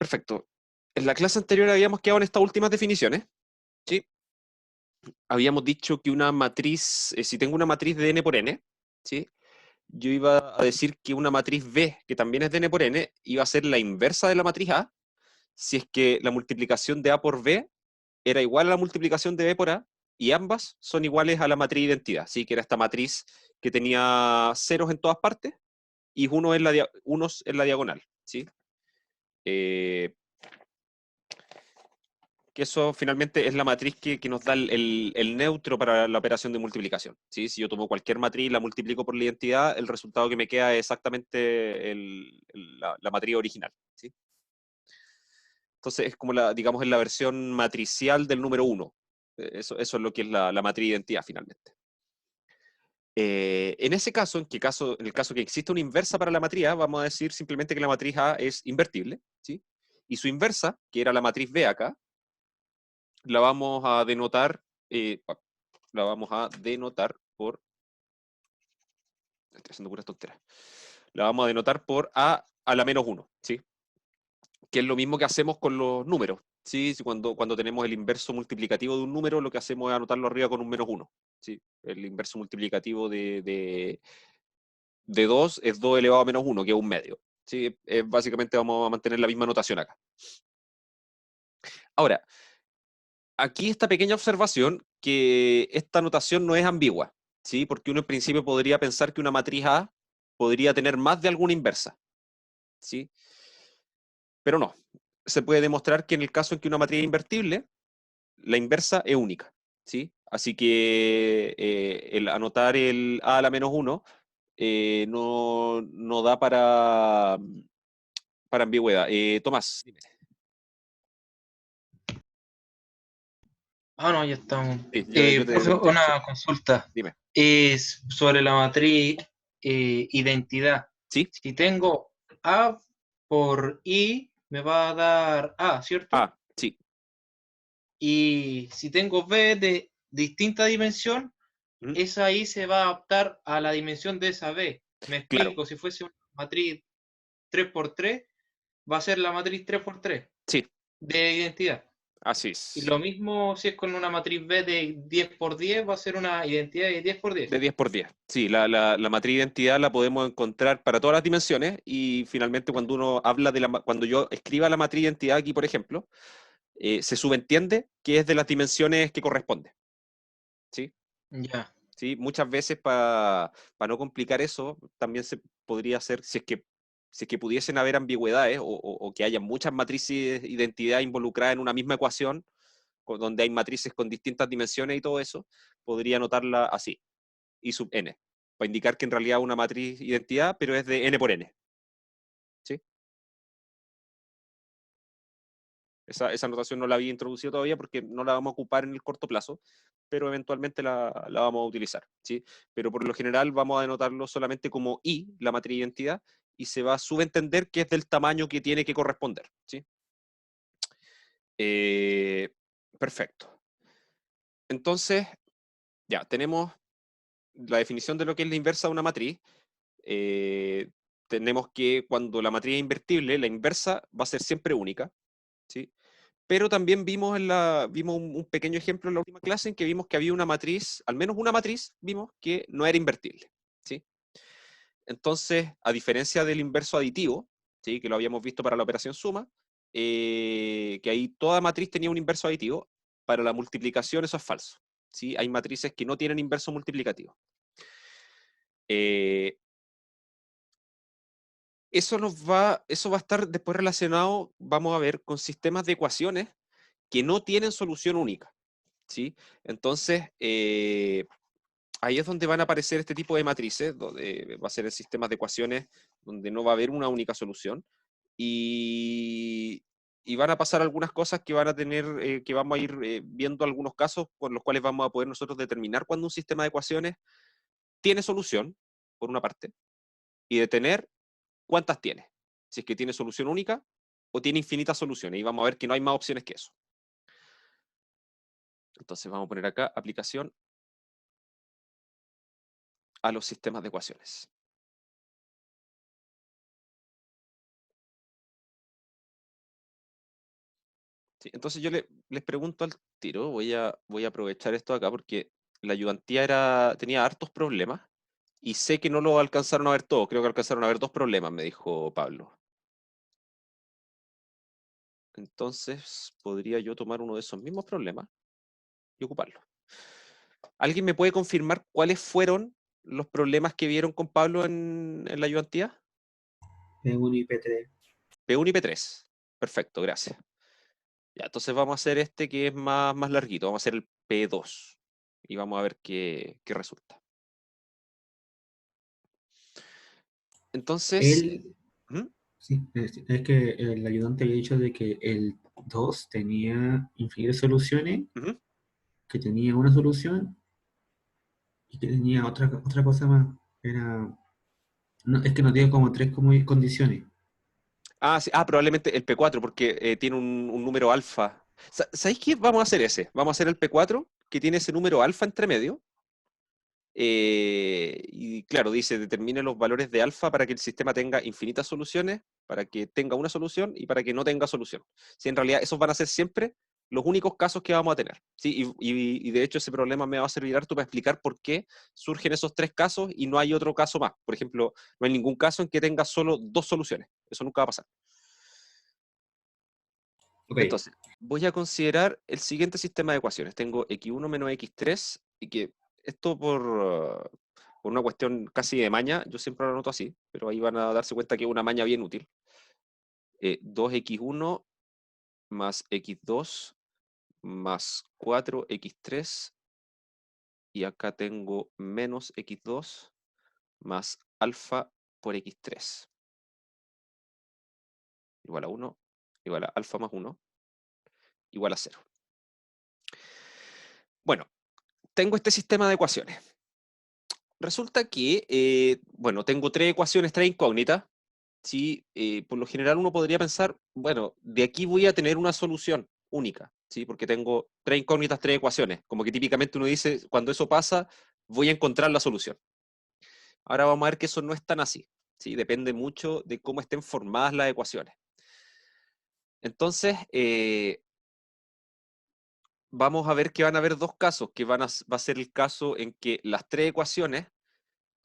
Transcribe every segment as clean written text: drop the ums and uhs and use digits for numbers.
Perfecto. En la clase anterior habíamos quedado en estas últimas definiciones, ¿sí? Habíamos dicho que una matriz, si tengo una matriz de n por n, ¿sí? Yo iba a decir que una matriz B, que también es de n por n, iba a ser la inversa de la matriz A, si es que la multiplicación de A por B era igual a la multiplicación de B por A, y ambas son iguales a la matriz identidad, ¿sí? Que era esta matriz que tenía ceros en todas partes y unos en la diagonal, ¿sí? Que eso finalmente es la matriz que nos da el neutro para la operación de multiplicación, ¿sí? Si yo tomo cualquier matriz y la multiplico por la identidad, el resultado que me queda es exactamente la matriz original, ¿sí? Entonces es como digamos, es la versión matricial del número 1. Eso es lo que es la matriz identidad finalmente. En ese caso, en el caso que exista una inversa para la matriz A, vamos a decir simplemente que la matriz A es invertible, ¿sí? Y su inversa, que era la matriz B acá, la vamos a denotar, por, estoy haciendo puras tonteras, la vamos a denotar por a la menos 1, ¿sí? Que es lo mismo que hacemos con los números, ¿sí? Cuando tenemos el inverso multiplicativo de un número, lo que hacemos es anotarlo arriba con un menos 1, ¿sí? El inverso multiplicativo de 2 es 2 elevado a menos 1, que es un medio, ¿sí? Básicamente vamos a mantener la misma notación acá. Ahora, aquí esta pequeña observación, que esta notación no es ambigua, ¿sí? Porque uno en principio podría pensar que una matriz A podría tener más de alguna inversa, ¿sí? Pero no. Se puede demostrar que en el caso en que una matriz es invertible, la inversa es única, ¿sí? Así que el anotar el A a la menos 1 no da para ambigüedad. Tomás, dime. Ah, no, ya estamos. Sí, yo te Profe, pregunté, sí, una consulta. dime. Es sobre la matriz identidad. ¿Sí? Si tengo A por I, me va a dar A, ¿cierto? Ah, sí. Y si tengo B de distinta dimensión, ¿Mm? esa I se va a adaptar a la dimensión de esa B. Me Claro, explico, si fuese una matriz 3 por 3, va a ser la matriz 3 por 3 sí, de identidad. así Y es. lo mismo si es con una matriz B de 10 por 10, va a ser una identidad de 10 por 10. De 10 por 10. Sí, la matriz de identidad la podemos encontrar para todas las dimensiones y finalmente cuando uno habla cuando yo escriba la matriz de identidad aquí, por ejemplo, se subentiende que es de las dimensiones que corresponde, ¿sí? Ya, ¿Sí? Muchas veces para no complicar eso, también se podría hacer, si es que pudiesen haber ambigüedades o que haya muchas matrices de identidad involucradas en una misma ecuación, donde hay matrices con distintas dimensiones y todo eso, podría anotarla así. Y sub n, para indicar que en realidad es una matriz identidad, pero es de n por n. ¿Sí? Esa notación no la había introducido todavía porque no la vamos a ocupar en el corto plazo, pero eventualmente la vamos a utilizar. ¿Sí? Pero por lo general vamos a denotarlo solamente como I, la matriz identidad, y se va a subentender que es del tamaño que tiene que corresponder. ¿Sí? Eh, perfecto. Entonces, ya, tenemos la definición de lo que es la inversa de una matriz. Tenemos que cuando la matriz es invertible, la inversa va a ser siempre única, ¿sí? Pero también vimos un pequeño ejemplo en la última clase en que vimos que había una matriz, al menos una matriz, vimos que no era invertible, ¿sí? Entonces, a diferencia del inverso aditivo, ¿sí? Que lo habíamos visto para la operación suma, que ahí toda matriz tenía un inverso aditivo, para la multiplicación eso es falso, ¿sí? Hay matrices que no tienen inverso multiplicativo. Eh, eso va a estar después relacionado, vamos a ver, con sistemas de ecuaciones que no tienen solución única, ¿sí? Entonces, ahí es donde van a aparecer este tipo de matrices, donde va a ser en sistemas de ecuaciones donde no va a haber una única solución, y, y van a pasar algunas cosas que van a tener, que vamos a ir viendo algunos casos con los cuales vamos a poder nosotros determinar cuando un sistema de ecuaciones tiene solución, por una parte, y detener cuántas tiene. Si es que tiene solución única o tiene infinitas soluciones. Y vamos a ver que no hay más opciones que eso. Entonces vamos a poner acá aplicación a los sistemas de ecuaciones. Sí, entonces yo les pregunto al tiro, voy a aprovechar esto acá porque la ayudantía tenía hartos problemas y sé que no lo alcanzaron a ver todo, creo que alcanzaron a ver 2 problemas, me dijo Pablo. Entonces podría yo tomar uno de esos mismos problemas y ocuparlo. ¿Alguien me puede confirmar cuáles fueron los problemas que vieron con Pablo en la ayudantía? P1 y P3. P1 y P3. Perfecto, gracias. Ya, entonces vamos a hacer este que es más larguito, vamos a hacer el P2 y vamos a ver qué resulta. Entonces, Él, ¿Mm? sí, es que el ayudante había dicho de que el 2 tenía infinitas soluciones, Ujú. que tenía una solución y que tenía otra cosa más. Era, no, es que no tiene como tres como condiciones. Sí, probablemente el P4 porque tiene un número alfa. ¿Sabéis qué? Vamos a hacer ese. Vamos a hacer el P4 que tiene ese número alfa entre medio. Y claro, dice, determine los valores de alfa para que el sistema tenga infinitas soluciones, para que tenga una solución y para que no tenga solución. Sí, en realidad esos van a ser siempre los únicos casos que vamos a tener. ¿Sí? Y de hecho ese problema me va a servir harto para explicar por qué surgen esos 3 casos y no hay otro caso más. Por ejemplo, no hay ningún caso en que tenga solo 2 soluciones. Eso nunca va a pasar. Ok, Entonces, voy a considerar el siguiente sistema de ecuaciones. Tengo x1 menos x3 y que esto por una cuestión casi de maña, yo siempre lo anoto así, pero ahí van a darse cuenta que es una maña bien útil. 2x1 más x2 más 4x3 y acá tengo menos x2 más alfa por x3 igual a 1 igual a alfa más 1 igual a 0. Bueno, tengo este sistema de ecuaciones. Resulta que, bueno, tengo 3 ecuaciones, 3 incógnitas. ¿Sí? Por lo general uno podría pensar, bueno, de aquí voy a tener una solución única, ¿sí? Porque tengo 3 incógnitas, 3 ecuaciones. Como que típicamente uno dice, cuando eso pasa, voy a encontrar la solución. Ahora vamos a ver que eso no es tan así, ¿sí? Depende mucho de cómo estén formadas las ecuaciones. Entonces, vamos a ver que van a haber 2 casos, que va a ser el caso en que las 3 ecuaciones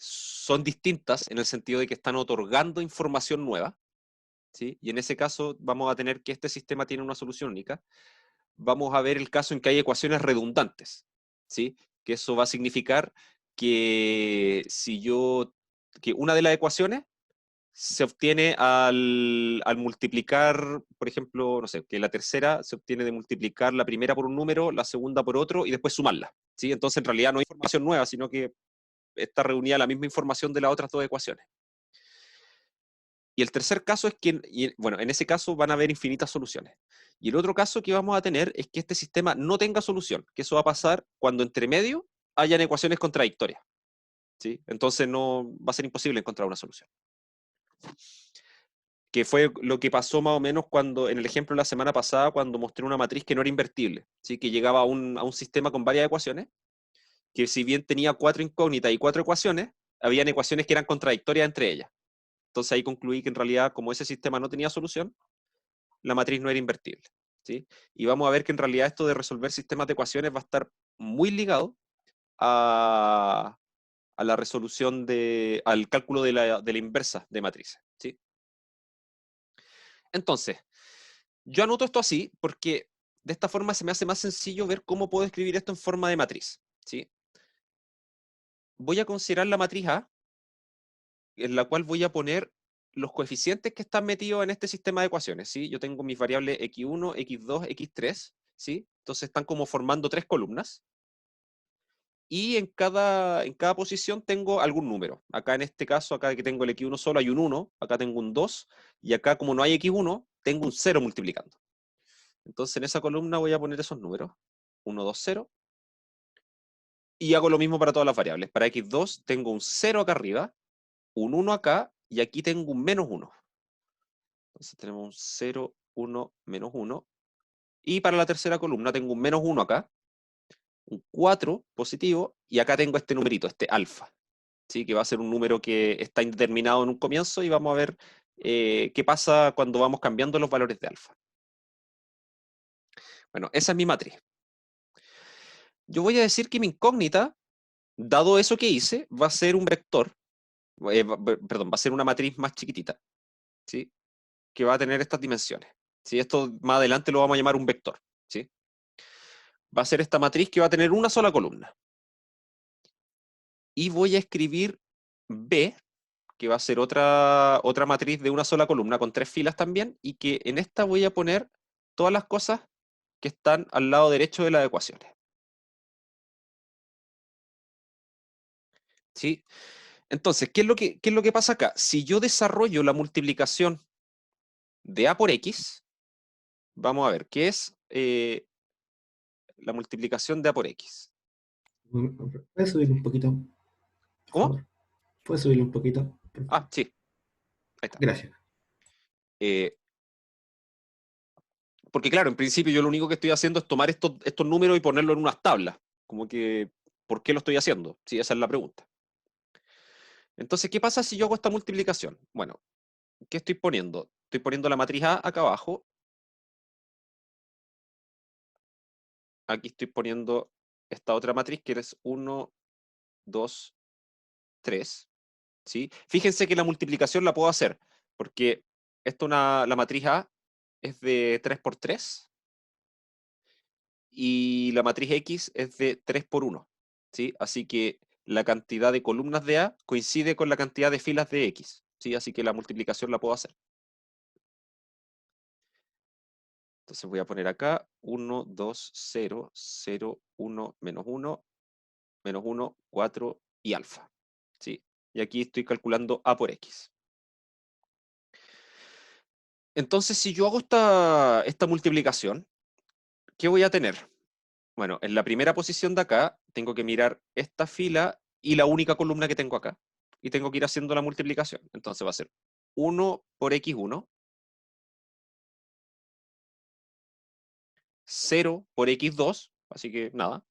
son distintas en el sentido de que están otorgando información nueva, ¿sí? Y en ese caso vamos a tener que este sistema tiene una solución única. Vamos a ver el caso en que hay ecuaciones redundantes, ¿sí? Que eso va a significar que que una de las ecuaciones se obtiene al multiplicar, por ejemplo, no sé, que la tercera se obtiene de multiplicar la primera por un número, la segunda por otro y después sumarla, ¿sí? Entonces en realidad no hay información nueva, sino que está reunida la misma información de las otras 2 ecuaciones. Y el tercer caso es que, bueno, en ese caso van a haber infinitas soluciones. Y el otro caso que vamos a tener es que este sistema no tenga solución, que eso va a pasar cuando entre medio hayan ecuaciones contradictorias, ¿sí? Entonces no va a ser imposible encontrar una solución. Que fue lo que pasó más o menos cuando, en el ejemplo de la semana pasada, cuando mostré una matriz que no era invertible, ¿sí? Que llegaba a un sistema con varias ecuaciones, que si bien tenía 4 incógnitas y 4 ecuaciones, habían ecuaciones que eran contradictorias entre ellas. Entonces ahí concluí que en realidad, como ese sistema no tenía solución, la matriz no era invertible, ¿sí? Y vamos a ver que en realidad esto de resolver sistemas de ecuaciones va a estar muy ligado a la resolución al cálculo de la inversa de matrices, ¿sí? Entonces, yo anoto esto así porque de esta forma se me hace más sencillo ver cómo puedo escribir esto en forma de matriz, ¿sí? Voy a considerar la matriz A, en la cual voy a poner los coeficientes que están metidos en este sistema de ecuaciones, ¿sí? Yo tengo mis variables x1, x2, x3, ¿sí? Entonces están como formando 3 columnas. Y en cada posición tengo algún número. Acá en este caso, acá que tengo el x1 solo, hay un 1, acá tengo un 2, y acá como no hay x1, tengo un 0 multiplicando. Entonces en esa columna voy a poner esos números, 1, 2, 0, y hago lo mismo para todas las variables. Para x2 tengo un 0 acá arriba, un 1 acá, y aquí tengo un menos 1. Entonces tenemos un 0, 1, menos 1. Y para la tercera columna tengo un menos 1 acá, un 4 positivo, y acá tengo este numerito, este alfa, ¿sí? Que va a ser un número que está indeterminado en un comienzo y vamos a ver qué pasa cuando vamos cambiando los valores de alfa. Bueno, esa es mi matriz. Yo voy a decir que mi incógnita, dado eso que hice, va a ser un vector, perdón, va a ser una matriz más chiquitita, ¿sí? Que va a tener estas dimensiones. ¿Sí? Esto más adelante lo vamos a llamar un vector, ¿sí? Va a ser esta matriz que va a tener una sola columna. Y voy a escribir B, que va a ser otra matriz de una sola columna con 3 filas también, y que en esta voy a poner todas las cosas que están al lado derecho de las ecuaciones. ¿Sí? Entonces, ¿qué es lo que pasa acá? Si yo desarrollo la multiplicación de A por X, vamos a ver, ¿qué es la multiplicación de A por X? ¿Puedes subirlo un poquito, por ¿Cómo? favor? ¿Puedes subirlo un poquito, por Ah, favor? sí, ahí está. Gracias. Eh, porque claro, en principio yo lo único que estoy haciendo es tomar estos números y ponerlos en unas tablas. Como que, ¿por qué lo estoy haciendo? Sí, esa es la pregunta. Entonces, ¿qué pasa si yo hago esta multiplicación? Bueno, ¿qué estoy poniendo? Estoy poniendo la matriz A acá abajo. Aquí estoy poniendo esta otra matriz que es 1, 2, 3. ¿Sí? Fíjense que la multiplicación la puedo hacer, porque la matriz A es de 3 por 3 y la matriz X es de 3 por 1. ¿Sí? Así que la cantidad de columnas de A coincide con la cantidad de filas de X. ¿Sí? Así que la multiplicación la puedo hacer. Entonces voy a poner acá 1, 2, 0, 0, 1, menos 1, menos 1, 4 y alfa. ¿Sí? Y aquí estoy calculando A por X. Entonces, si yo hago esta multiplicación, ¿qué voy a tener? Bueno, en la primera posición de acá, tengo que mirar esta fila y la única columna que tengo acá. Y tengo que ir haciendo la multiplicación. Entonces va a ser 1 por x1, 0 por x2, así que nada.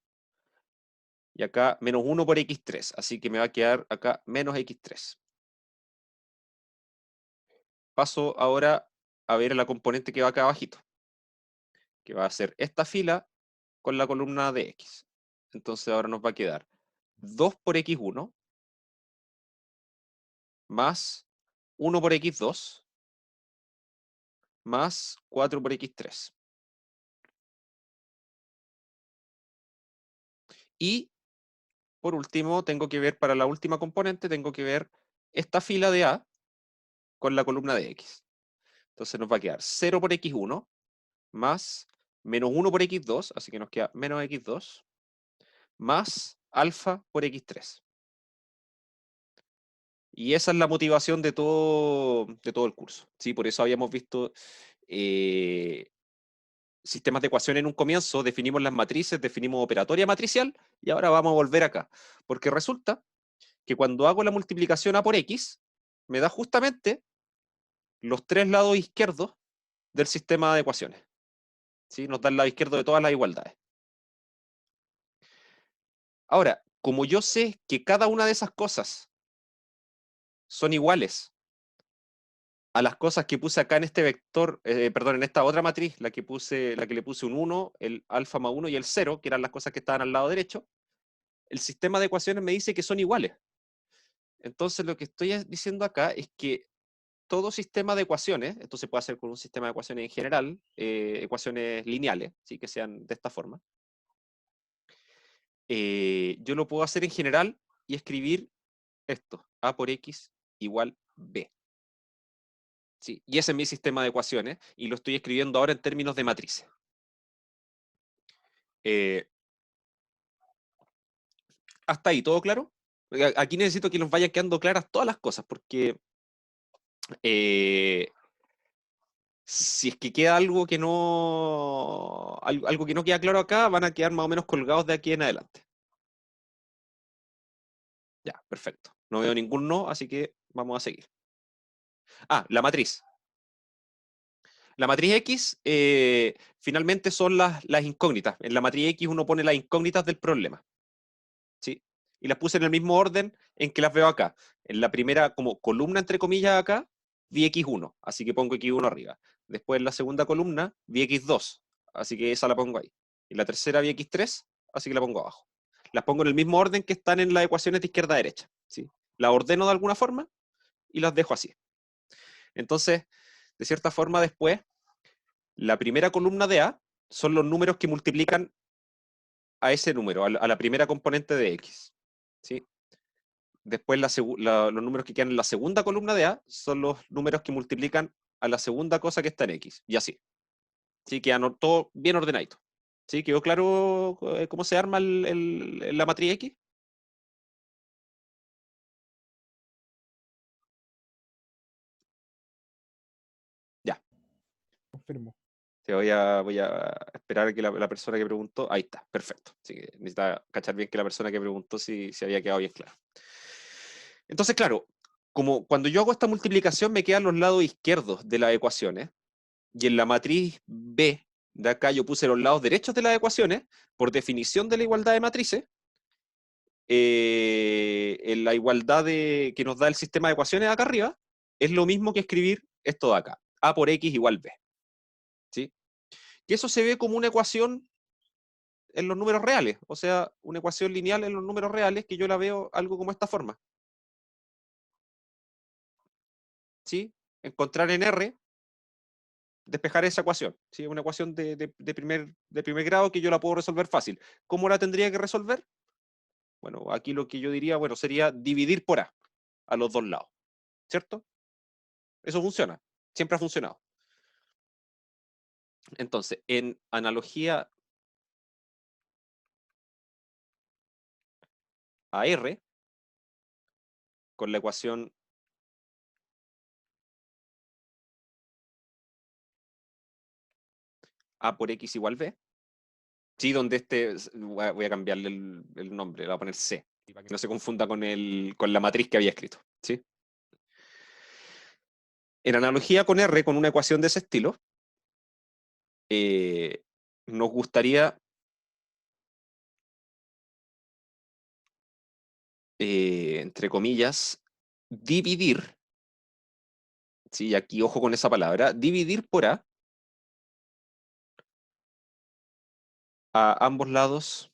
Y acá menos 1 por x3, así que me va a quedar acá menos x3. Paso ahora a ver la componente que va acá abajito, que va a ser esta fila con la columna de x. Entonces ahora nos va a quedar 2 por x1 más 1 por x2 más 4 por x3. Y por último, tengo que ver para la última componente, tengo que ver esta fila de A con la columna de x. Entonces nos va a quedar 0 por x1 más menos 1 por x2, así que nos queda menos x2, más alfa por x3. Y esa es la motivación de todo el curso. ¿Sí? Por eso habíamos visto sistemas de ecuación en un comienzo, definimos las matrices, definimos operatoria matricial, y ahora vamos a volver acá. Porque resulta que cuando hago la multiplicación A por X, me da justamente los 3 lados izquierdos del sistema de ecuaciones. ¿Sí? Nos da el lado izquierdo de todas las igualdades. Ahora, como yo sé que cada una de esas cosas son iguales a las cosas que puse acá en este vector, perdón, en esta otra matriz, la que le puse un 1, el alfa más 1 y el 0, que eran las cosas que estaban al lado derecho, el sistema de ecuaciones me dice que son iguales. Entonces lo que estoy diciendo acá es que todo sistema de ecuaciones, esto se puede hacer con un sistema de ecuaciones en general, ecuaciones lineales, ¿sí? Que sean de esta forma, yo lo puedo hacer en general y escribir esto, A por X igual B. ¿Sí? Y ese es mi sistema de ecuaciones, y lo estoy escribiendo ahora en términos de matrices. Hasta ahí, ¿todo claro? Aquí necesito que nos vayan quedando claras todas las cosas, porque si es que queda algo que algo que no queda claro acá, van a quedar más o menos colgados de aquí en adelante. Ya, perfecto. No veo ningún no, así que vamos a seguir. Ah, la matriz. La matriz X finalmente son las incógnitas. En la matriz X uno pone las incógnitas del problema. ¿Sí? Y las puse en el mismo orden en que las veo acá. En la primera, como columna entre comillas acá, vi X1, así que pongo X1 arriba. Después en la segunda columna, vi X2, así que esa la pongo ahí. Y la tercera vi x3, así que la pongo abajo. Las pongo en el mismo orden que están en las ecuaciones de izquierda a derecha, ¿sí? Las ordeno de alguna forma y las dejo así. Entonces, de cierta forma, después, la primera columna de A son los números que multiplican a ese número, a la primera componente de X, ¿sí? Después, los números que quedan en la segunda columna de A son los números que multiplican a la segunda cosa que está en X, y así. ¿Sí? Quedan todo bien ordenadito. ¿Sí? ¿Quedó claro cómo se arma la matriz X? Ya. Confirmo. Te voy a esperar a que la persona que preguntó. Ahí está, perfecto. Así que necesita cachar bien que la persona que preguntó si había quedado bien claro. Entonces, claro, como cuando yo hago esta multiplicación me quedan los lados izquierdos de las ecuaciones, y en la matriz B de acá yo puse los lados derechos de las ecuaciones, por definición de la igualdad de matrices, en la igualdad que nos da el sistema de ecuaciones acá arriba, es lo mismo que escribir esto de acá, A por X igual B. ¿Sí? Que eso se ve como una ecuación en los números reales, o sea, una ecuación lineal en los números reales, que yo la veo algo como esta forma. ¿Sí? Encontrar en R, despejar esa ecuación. ¿Sí? Una ecuación de primer grado que yo la puedo resolver fácil. ¿Cómo la tendría que resolver? Bueno, aquí lo que yo diría, bueno, sería dividir por a los dos lados. ¿Cierto? Eso funciona. Siempre ha funcionado. Entonces, en analogía a R, con la ecuación A por X igual B, ¿sí? Donde voy a cambiarle el nombre, le voy a poner C, para que no se confunda con la matriz que había escrito, ¿sí? En analogía con R, con una ecuación de ese estilo, nos gustaría entre comillas, dividir, ¿sí? Aquí ojo con esa palabra, dividir por a ambos lados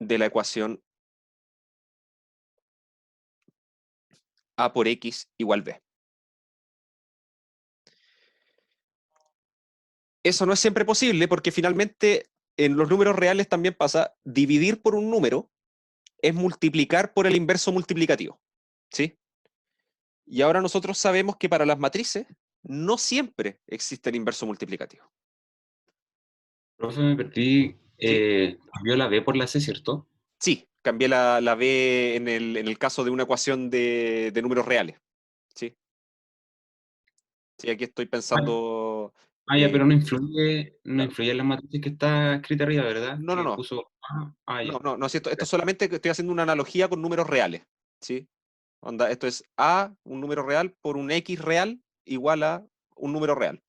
de la ecuación A por X igual B. Eso no es siempre posible porque finalmente en los números reales también pasa, dividir por un número es multiplicar por el inverso multiplicativo, ¿sí? Y ahora nosotros sabemos que para las matrices no siempre existe el inverso multiplicativo. Profe, me perdí. ¿Sí? Cambió la B por la C, ¿cierto? Sí, cambié la B en el caso de una ecuación de números reales, ¿sí? Sí, aquí estoy pensando... Ya, pero eh, no claro. influye en la matriz que está escrita arriba, ¿verdad? No, no, Que no. puso ya. No, si esto solamente que estoy haciendo una analogía con números reales, ¿sí? Onda, esto es A, un número real, por un X real, igual a un número real.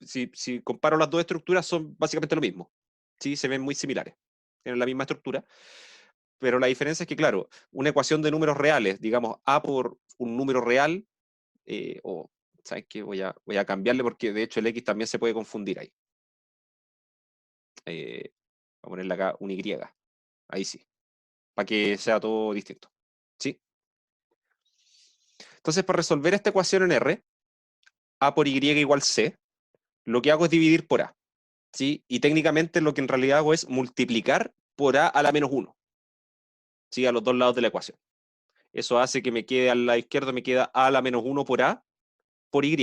Si comparo las dos estructuras, son básicamente lo mismo, ¿sí? Se ven muy similares, tienen la misma estructura, pero la diferencia es que, claro, una ecuación de números reales, digamos, A por un número real, ¿sabes qué? Voy a cambiarle porque de hecho el X también se puede confundir ahí. Voy a ponerle acá un Y, ahí sí, para que sea todo distinto, ¿sí? Entonces, para resolver esta ecuación en R, A por Y igual C, lo que hago es dividir por A, ¿sí? Y técnicamente lo que en realidad hago es multiplicar por A la menos 1, ¿sí? A los dos lados de la ecuación. Eso hace que me quede al lado izquierdo, me queda A a la menos 1 por A por Y,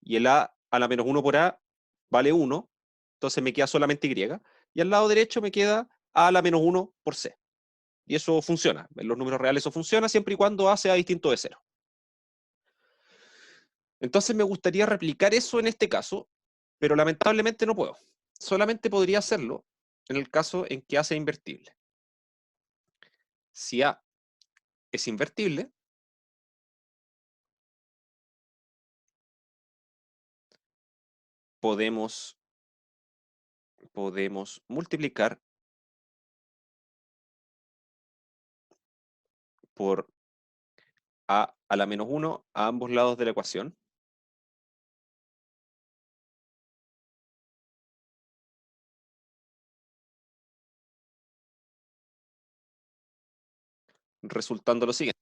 y el A la menos 1 por A vale 1, entonces me queda solamente Y, y al lado derecho me queda A la menos 1 por C. Y eso funciona, en los números reales eso funciona siempre y cuando A sea distinto de 0. Entonces me gustaría replicar eso en este caso, pero lamentablemente no puedo. Solamente podría hacerlo en el caso en que A sea invertible. Si A es invertible, podemos multiplicar por A a la menos 1 a ambos lados de la ecuación. resultando lo siguiente.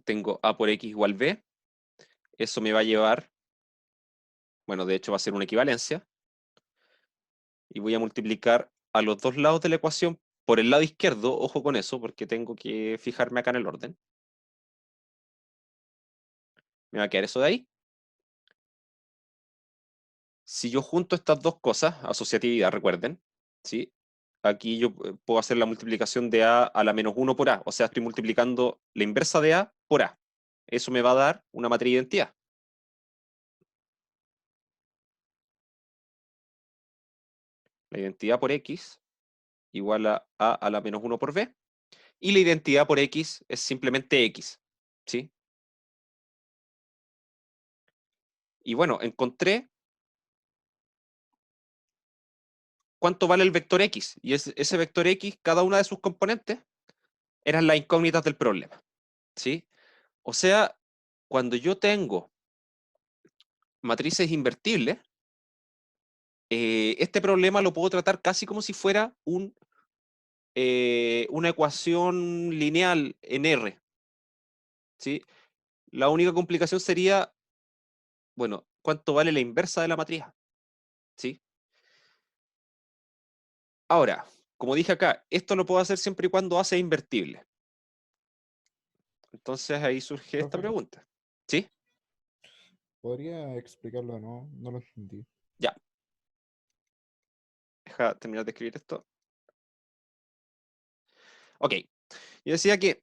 Tengo A por X igual B. Eso me va a llevar, bueno, de hecho va a ser una equivalencia. Y voy a multiplicar a los dos lados de la ecuación por el lado izquierdo. Ojo con eso, porque tengo que fijarme acá en el orden. Me va a quedar eso de ahí. Si yo junto estas dos cosas, asociatividad, recuerden, ¿sí? Aquí yo puedo hacer la multiplicación de A a la menos 1 por A. O sea, estoy multiplicando la inversa de A por A. Eso me va a dar una matriz de identidad. La identidad por X igual a A a la menos 1 por B. Y la identidad por X es simplemente X, ¿sí? Y bueno, encontré cuánto vale el vector X. Y ese vector X, cada una de sus componentes, eran las incógnitas del problema, ¿sí? O sea, cuando yo tengo matrices invertibles, este problema lo puedo tratar casi como si fuera una ecuación lineal en R, ¿sí? La única complicación sería, bueno, ¿cuánto vale la inversa de la matriz A? ¿Sí? Ahora, como dije acá, esto lo puedo hacer siempre y cuando A sea invertible. Entonces ahí surge esta Profe, pregunta. ¿Sí? ¿podría explicarlo? No lo entendí. Ya. Deja terminar de escribir esto. Ok. Yo decía que,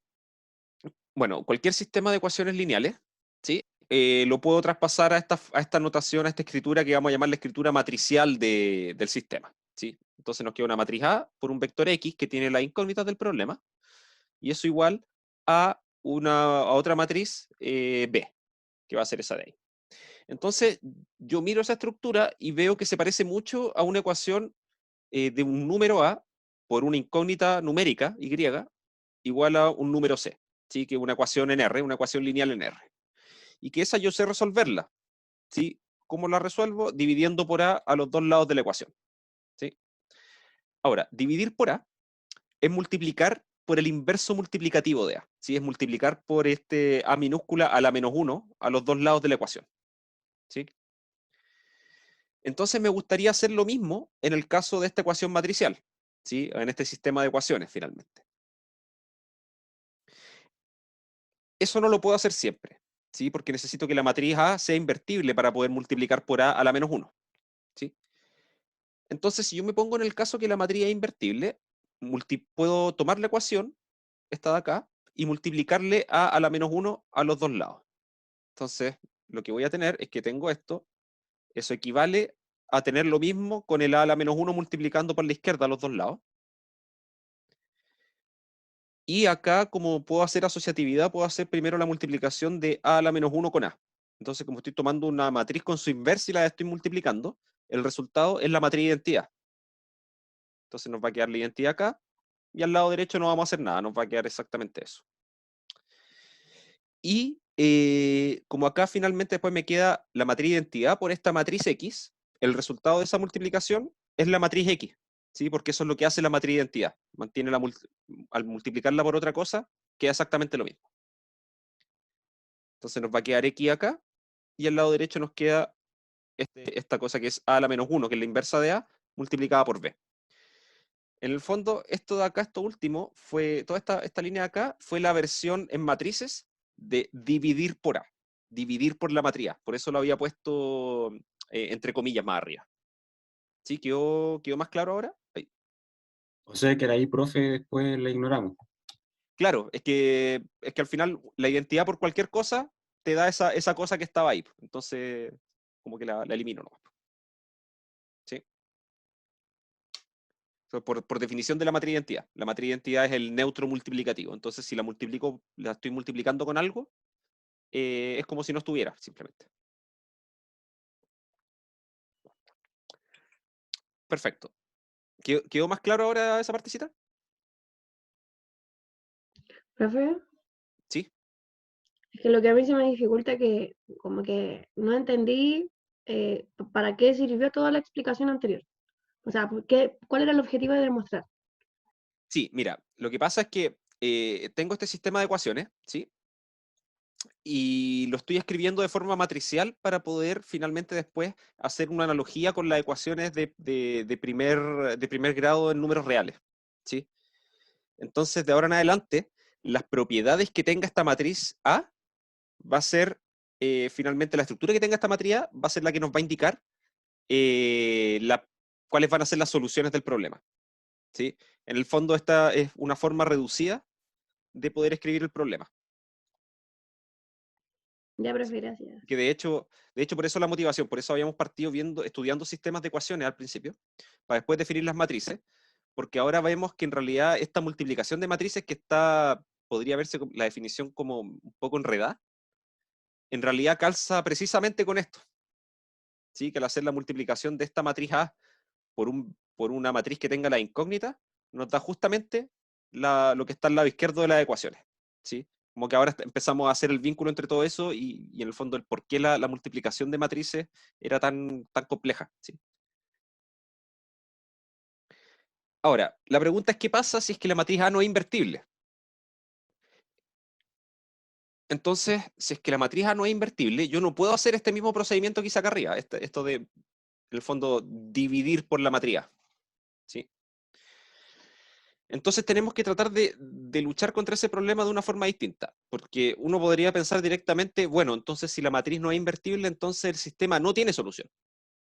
bueno, cualquier sistema de ecuaciones lineales, ¿sí? Lo puedo traspasar a esta notación, a esta escritura que vamos a llamar la escritura matricial del sistema, ¿sí? Entonces nos queda una matriz A por un vector X que tiene las incógnitas del problema, y eso igual a otra matriz B, que va a ser esa de ahí. Entonces, yo miro esa estructura y veo que se parece mucho a una ecuación de un número A por una incógnita numérica, Y, igual a un número C, ¿sí? Que es una ecuación en R, una ecuación lineal en R. Y que esa yo sé resolverla, ¿sí? ¿Cómo la resuelvo? Dividiendo por A los dos lados de la ecuación, ¿sí? Ahora, dividir por A es multiplicar por el inverso multiplicativo de A, ¿sí? Es multiplicar por este A minúscula a la menos 1 a los dos lados de la ecuación, ¿sí? Entonces me gustaría hacer lo mismo en el caso de esta ecuación matricial, ¿sí? En este sistema de ecuaciones, finalmente. Eso no lo puedo hacer siempre, ¿sí? Porque necesito que la matriz A sea invertible para poder multiplicar por A la menos 1, ¿sí? Entonces, si yo me pongo en el caso que la matriz es invertible, puedo tomar la ecuación, esta de acá, y multiplicarle a la menos 1 a los dos lados. Entonces, lo que voy a tener es que tengo esto, eso equivale a tener lo mismo con el a la menos 1 multiplicando por la izquierda a los dos lados. Y acá, como puedo hacer asociatividad, puedo hacer primero la multiplicación de a la menos 1 con a. Entonces, como estoy tomando una matriz con su inversa y la estoy multiplicando, el resultado es la matriz de identidad. Entonces nos va a quedar la identidad acá, y al lado derecho no vamos a hacer nada, nos va a quedar exactamente eso. Y como acá finalmente después me queda la matriz de identidad por esta matriz X, el resultado de esa multiplicación es la matriz X, ¿sí? Porque eso es lo que hace la matriz de identidad. Mantiene al multiplicarla por otra cosa, queda exactamente lo mismo. Entonces nos va a quedar X acá, y al lado derecho nos queda esta cosa que es A a la menos 1, que es la inversa de A, multiplicada por B. En el fondo, esto de acá, esto último, toda esta línea de acá, fue la versión en matrices de dividir por A, dividir por la matriz A. Por eso lo había puesto entre comillas más arriba. ¿Sí? ¿Quedó más claro ahora? Ahí. O sea que ahí, profe, después la ignoramos. Claro, es que al final la identidad por cualquier cosa te da esa cosa que estaba ahí. Entonces, como que la elimino nomás. ¿Sí? Por definición de la matriz de identidad. La matriz de identidad es el neutro multiplicativo. Entonces, si la estoy multiplicando con algo, es como si no estuviera, simplemente. Perfecto. ¿Quedó más claro ahora esa partecita? Profe, Sí. es que lo que a mí se me dificulta es que como que no entendí para qué sirvió toda la explicación anterior. O sea, ¿cuál era el objetivo de demostrar? Sí, mira, lo que pasa es que tengo este sistema de ecuaciones, ¿sí? Y lo estoy escribiendo de forma matricial para poder finalmente después hacer una analogía con las ecuaciones de primer grado en números reales, ¿sí? Entonces, de ahora en adelante, las propiedades que tenga esta matriz A va a ser, finalmente, la estructura que tenga esta matriz A va a ser la que nos va a indicar cuáles van a ser las soluciones del problema, ¿sí? En el fondo, esta es una forma reducida de poder escribir el problema. Ya, profe, gracias. Que de hecho, por eso la motivación, por eso habíamos partido estudiando sistemas de ecuaciones al principio, para después definir las matrices, porque ahora vemos que en realidad esta multiplicación de matrices que podría verse la definición como un poco enredada, en realidad calza precisamente con esto, ¿sí? Que al hacer la multiplicación de esta matriz A por una matriz que tenga la incógnita, nos da justamente lo que está al lado izquierdo de las ecuaciones, ¿sí? Como que ahora empezamos a hacer el vínculo entre todo eso y en el fondo el por qué la multiplicación de matrices era tan compleja, ¿sí? Ahora, la pregunta es ¿qué pasa si es que la matriz A no es invertible? Entonces, si es que la matriz A no es invertible, yo no puedo hacer este mismo procedimiento que hice acá arriba, esto de, en el fondo, dividir por la matriz A, ¿sí? Entonces tenemos que tratar de luchar contra ese problema de una forma distinta, porque uno podría pensar directamente, bueno, entonces si la matriz no es invertible, entonces el sistema no tiene solución.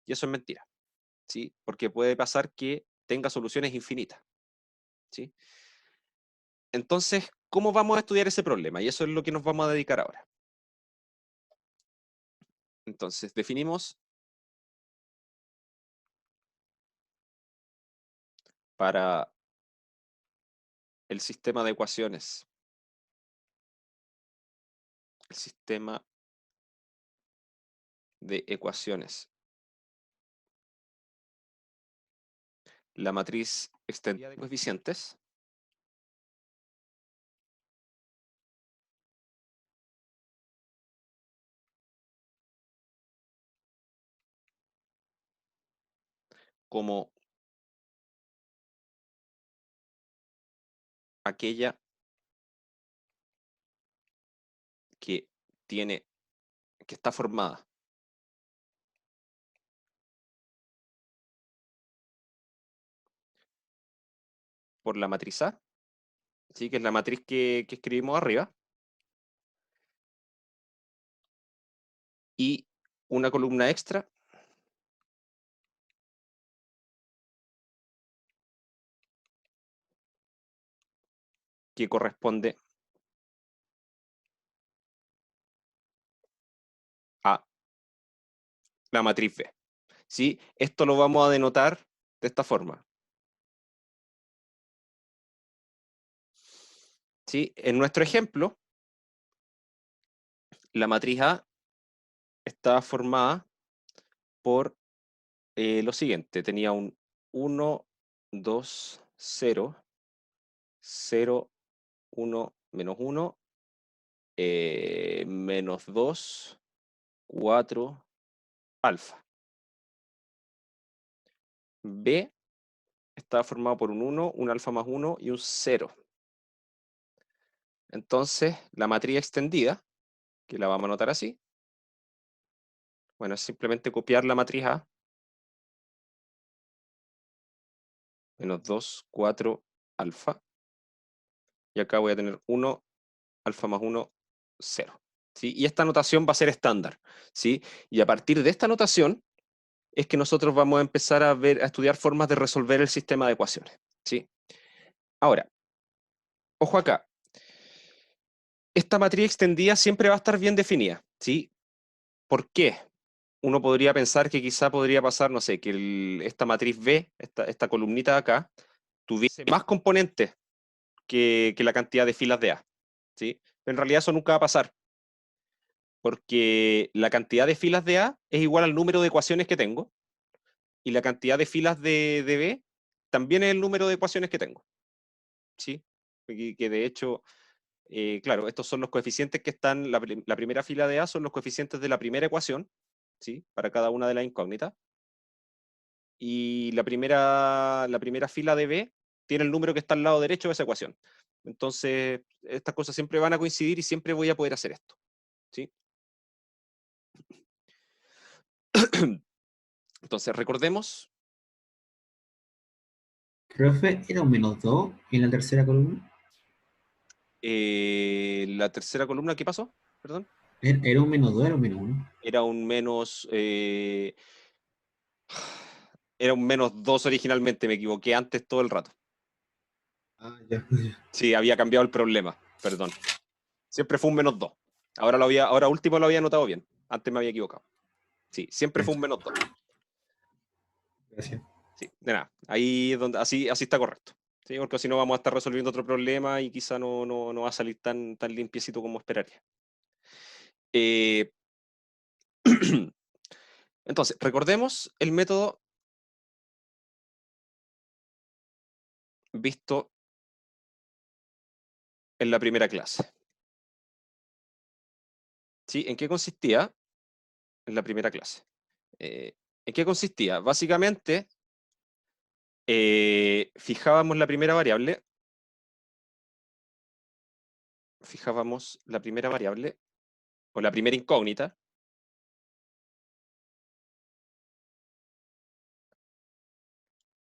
Y eso es mentira, ¿sí? Porque puede pasar que tenga soluciones infinitas, ¿sí? Entonces, ¿cómo vamos a estudiar ese problema? Y eso es lo que nos vamos a dedicar ahora. Entonces, definimos para el sistema de ecuaciones, el sistema de ecuaciones, la matriz extendida de coeficientes, como aquella que está formada por la matriz A, ¿sí? Que es la matriz que escribimos arriba, y una columna extra que corresponde a la matriz B, ¿sí? Esto lo vamos a denotar de esta forma, ¿sí? En nuestro ejemplo, la matriz A está formada por lo siguiente, tenía un 1, 2, 0, 0, 1, menos 1, menos 2, 4, alfa. B está formado por un 1, un alfa más 1 y un 0. Entonces, la matriz extendida, que la vamos a anotar así, bueno, es simplemente copiar la matriz A, menos 2, 4, alfa, y acá voy a tener 1, alfa más 1, 0. ¿Sí? Y esta notación va a ser estándar, ¿sí? Y a partir de esta notación es que nosotros vamos a empezar a estudiar formas de resolver el sistema de ecuaciones, ¿sí? Ahora, ojo acá, esta matriz extendida siempre va a estar bien definida, ¿sí? ¿Por qué? Uno podría pensar que quizá podría pasar, no sé, que esta matriz B, esta columnita de acá, tuviese más componentes que la cantidad de filas de A, ¿sí? Pero en realidad eso nunca va a pasar, porque la cantidad de filas de A es igual al número de ecuaciones que tengo, y la cantidad de filas de B también es el número de ecuaciones que tengo, ¿sí? Que de hecho, claro, estos son los coeficientes que están, la primera fila de A son los coeficientes de la primera ecuación, ¿sí? Para cada una de las incógnitas. y la primera fila de B tiene el número que está al lado derecho de esa ecuación. Entonces, estas cosas siempre van a coincidir y siempre voy a poder hacer esto, ¿sí? Entonces, recordemos. Profe, ¿era un -2 en la tercera columna? La tercera columna, ¿qué pasó? Perdón. ¿Era un -2, era un -1? Era un menos... era un -2 originalmente, me equivoqué antes todo el rato. Ah, ya. Sí, había cambiado el problema, perdón. Siempre fue un -2. Ahora último lo había anotado bien. Antes me había equivocado. Sí, siempre fue un -2. Gracias. Sí, de nada. Ahí es donde, así está correcto. ¿Sí? Porque si no vamos a estar resolviendo otro problema y quizá no va a salir tan limpiecito como esperaría. Entonces, recordemos el método visto en la primera clase. ¿Sí? ¿En qué consistía? En la primera clase. ¿En qué consistía? Básicamente, fijábamos la primera variable, o la primera incógnita,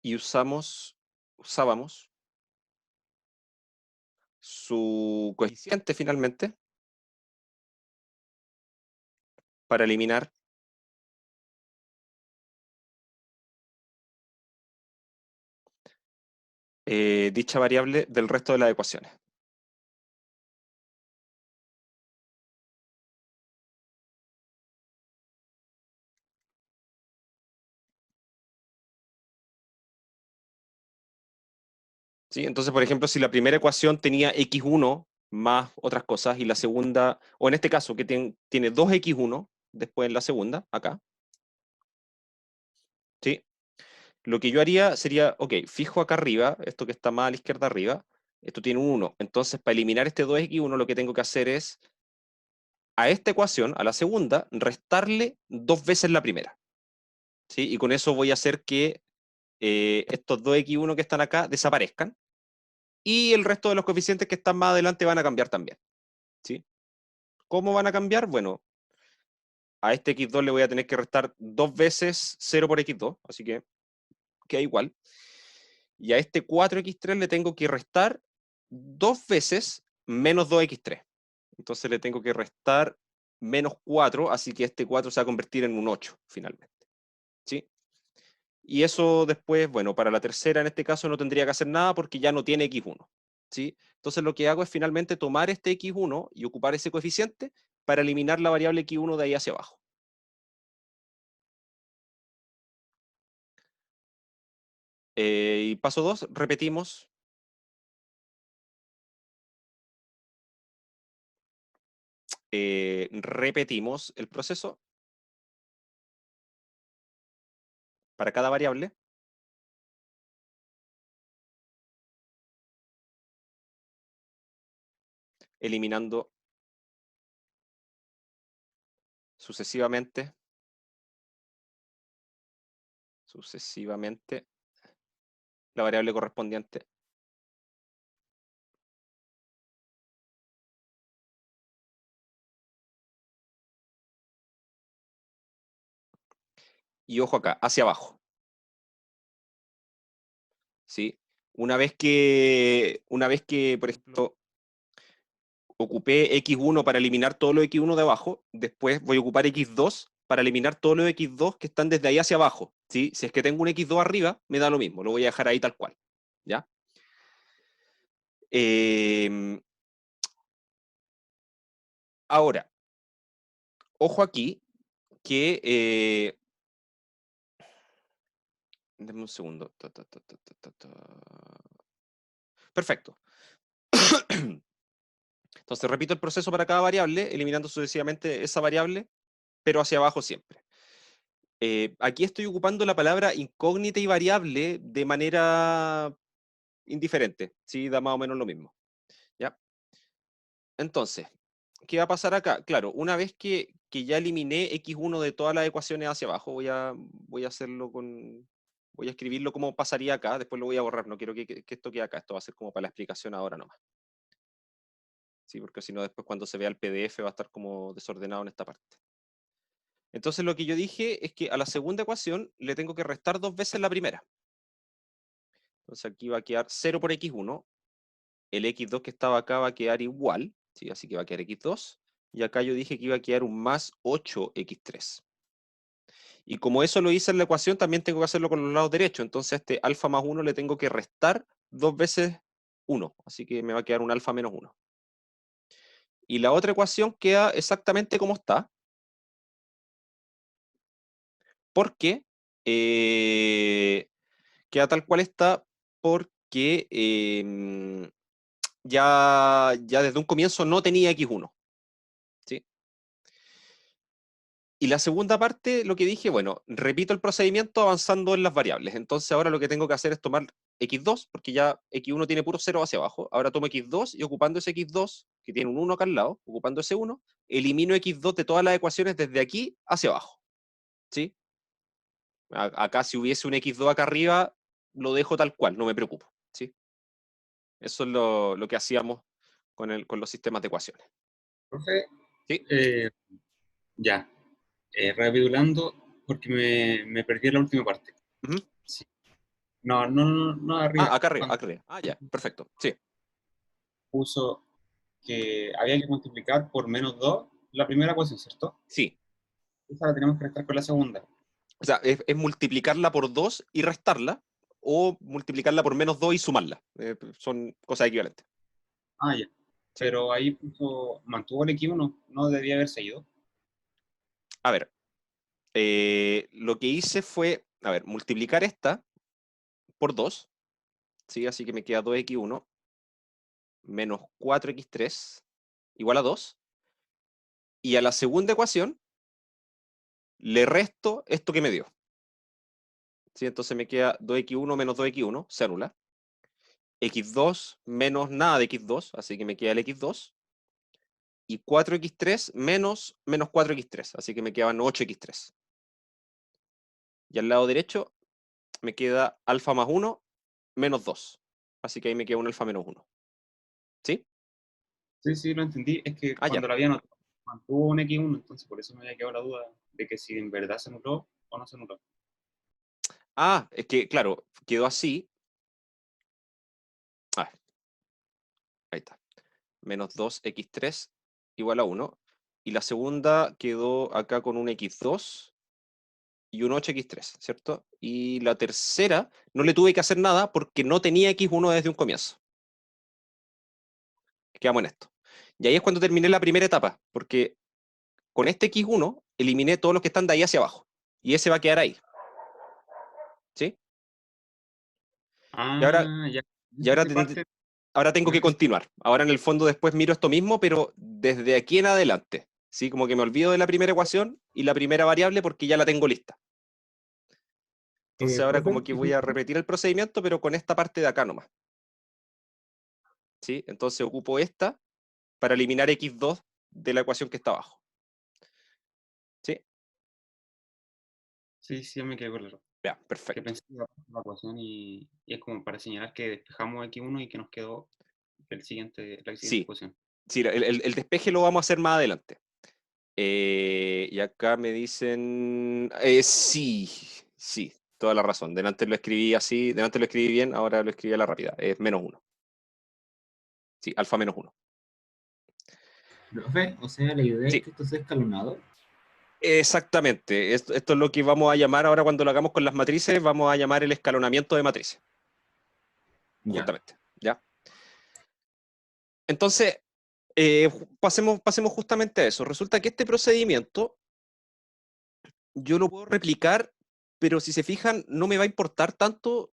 y usábamos su coeficiente finalmente para eliminar dicha variable del resto de las ecuaciones. ¿Sí? Entonces, por ejemplo, si la primera ecuación tenía x1 más otras cosas, y la segunda, o en este caso, que tiene 2x1 después en la segunda, acá, ¿sí? Lo que yo haría sería, ok, fijo acá arriba, esto que está más a la izquierda arriba, esto tiene un 1. Entonces, para eliminar este 2x1, lo que tengo que hacer es, a esta ecuación, a la segunda, restarle 2 veces la primera. ¿Sí? Y con eso voy a hacer que estos 2x1 que están acá desaparezcan, y el resto de los coeficientes que están más adelante van a cambiar también. ¿Sí? ¿Cómo van a cambiar? Bueno, a este x2 le voy a tener que restar 2 veces 0 por x2, así que queda igual. Y a este 4x3 le tengo que restar 2 veces menos 2x3. Entonces le tengo que restar menos 4, así que este 4 se va a convertir en un 8 finalmente. ¿Sí? Y eso después, bueno, para la tercera en este caso no tendría que hacer nada porque ya no tiene x1. ¿Sí? Entonces lo que hago es finalmente tomar este x1 y ocupar ese coeficiente para eliminar la variable x1 de ahí hacia abajo. Y paso 2, repetimos el proceso para cada variable, eliminando sucesivamente la variable correspondiente y ojo acá, hacia abajo. ¿Sí? Una vez que, por ejemplo, ocupé x1 para eliminar todo lo x1 de abajo, después voy a ocupar x2 para eliminar todo lo x2 que están desde ahí hacia abajo. ¿Sí? Si es que tengo un x2 arriba, me da lo mismo, lo voy a dejar ahí tal cual. ¿Ya? Ahora, ojo aquí que... denme un segundo. Perfecto. Entonces repito el proceso para cada variable, eliminando sucesivamente esa variable, pero hacia abajo siempre. Aquí estoy ocupando la palabra incógnita y variable de manera indiferente, ¿sí? Da más o menos lo mismo. ¿Ya? Entonces, ¿qué va a pasar acá? Claro, una vez que ya eliminé x1 de todas las ecuaciones hacia abajo, voy a hacerlo con Voy a escribirlo como pasaría acá, después lo voy a borrar, no quiero que esto quede acá, esto va a ser como para la explicación ahora nomás. Sí, porque si no después cuando se vea el PDF va a estar como desordenado en esta parte. Entonces lo que yo dije es que a la segunda ecuación le tengo que restar 2 veces la primera. Entonces aquí va a quedar 0 por x1, el x2 que estaba acá va a quedar igual, ¿sí? Así que va a quedar x2, y acá yo dije que iba a quedar un más 8x3. Y como eso lo hice en la ecuación, también tengo que hacerlo con los lados derechos. Entonces a este alfa más 1 le tengo que restar 2 veces 1. Así que me va a quedar un alfa menos 1. Y la otra ecuación queda exactamente como está. Porque queda tal cual está porque ya desde un comienzo no tenía x1. ¿Sí? Y la segunda parte, lo que dije, bueno, repito el procedimiento avanzando en las variables. Entonces ahora lo que tengo que hacer es tomar x2, porque ya x1 tiene puro 0 hacia abajo. Ahora tomo x2 y ocupando ese x2, que tiene un 1 acá al lado, ocupando ese 1, elimino x2 de todas las ecuaciones desde aquí hacia abajo. ¿Sí? Acá si hubiese un x2 acá arriba, lo dejo tal cual, no me preocupo. ¿Sí? Eso es lo que hacíamos con los sistemas de ecuaciones. Profe, ¿Sí? ya, recapitulando, porque me perdí en la última parte. Ujú. Sí. No arriba. Acá arriba, Cuando acá arriba. Ya, perfecto. Sí. puso que había que multiplicar por menos 2 la primera ecuación, ¿cierto? Sí. Esa la tenemos que restar con la segunda. O sea, es multiplicarla por 2 y restarla, o multiplicarla por menos 2 y sumarla. Son cosas equivalentes. Ah, ya. Sí. Pero ahí puso, mantuvo el X1, no debía haber seguido. A ver, lo que hice fue, a ver, multiplicar esta por 2, ¿sí? Así que me queda 2x1 menos 4x3 igual a 2. Y a la segunda ecuación le resto esto que me dio. ¿Sí? Entonces me queda 2x1 menos 2x1, se anula. x2 menos nada de x2, así que me queda el x2. Y 4x3 menos 4x3, así que me quedaban 8x3. Y al lado derecho me queda alfa más 1 menos 2. Así que ahí me queda un alfa menos 1. ¿Sí? Sí, lo entendí. Es que Ah, ya. cuando lo había anotado, mantuvo un X1, entonces por eso me había quedado la duda de que si en verdad se anuló o no se anuló. Ah, es que, claro, quedó así. Ah, ahí está. Menos 2x3 igual a 1. Y la segunda quedó acá con un x2 y un 8x3, ¿cierto? Y la tercera no le tuve que hacer nada porque no tenía x1 desde un comienzo. Quedamos en esto. Y ahí es cuando terminé la primera etapa, porque con este x1 eliminé todos los que están de ahí hacia abajo. Y ese va a quedar ahí. ¿Sí? Y ahora, Ah, ya. y ahora, Parte, ahora tengo con que este, continuar. Ahora en el fondo después miro esto mismo, pero desde aquí en adelante. ¿Sí? Como que me olvido de la primera ecuación y la primera variable porque ya la tengo lista. Entonces ahora Profe, como que voy a repetir el procedimiento, pero con esta parte de acá nomás. ¿Sí? Entonces ocupo esta para eliminar x2 de la ecuación que está abajo. ¿Sí? sí, ya me quedé claro. Ya, Que perfecto. pensé que iba a pasar la ecuación y es como para señalar que despejamos X1 y que nos quedó la siguiente Sí, ecuación. sí, el despeje lo vamos a hacer más adelante. Y acá me dicen, sí, toda la razón. Delante lo escribí así, delante lo escribí bien, ahora lo escribí a la rápida. Es menos 1. Sí, alfa menos 1. profe, o sea, la idea es Sí, que esto sea escalonado. exactamente. Esto es lo que vamos a llamar ahora cuando lo hagamos con las matrices, vamos a llamar el escalonamiento de matrices. Ya. Justamente. ¿Ya? Entonces, pasemos justamente a eso. Resulta que este procedimiento yo lo puedo replicar, pero si se fijan, no me va a importar tanto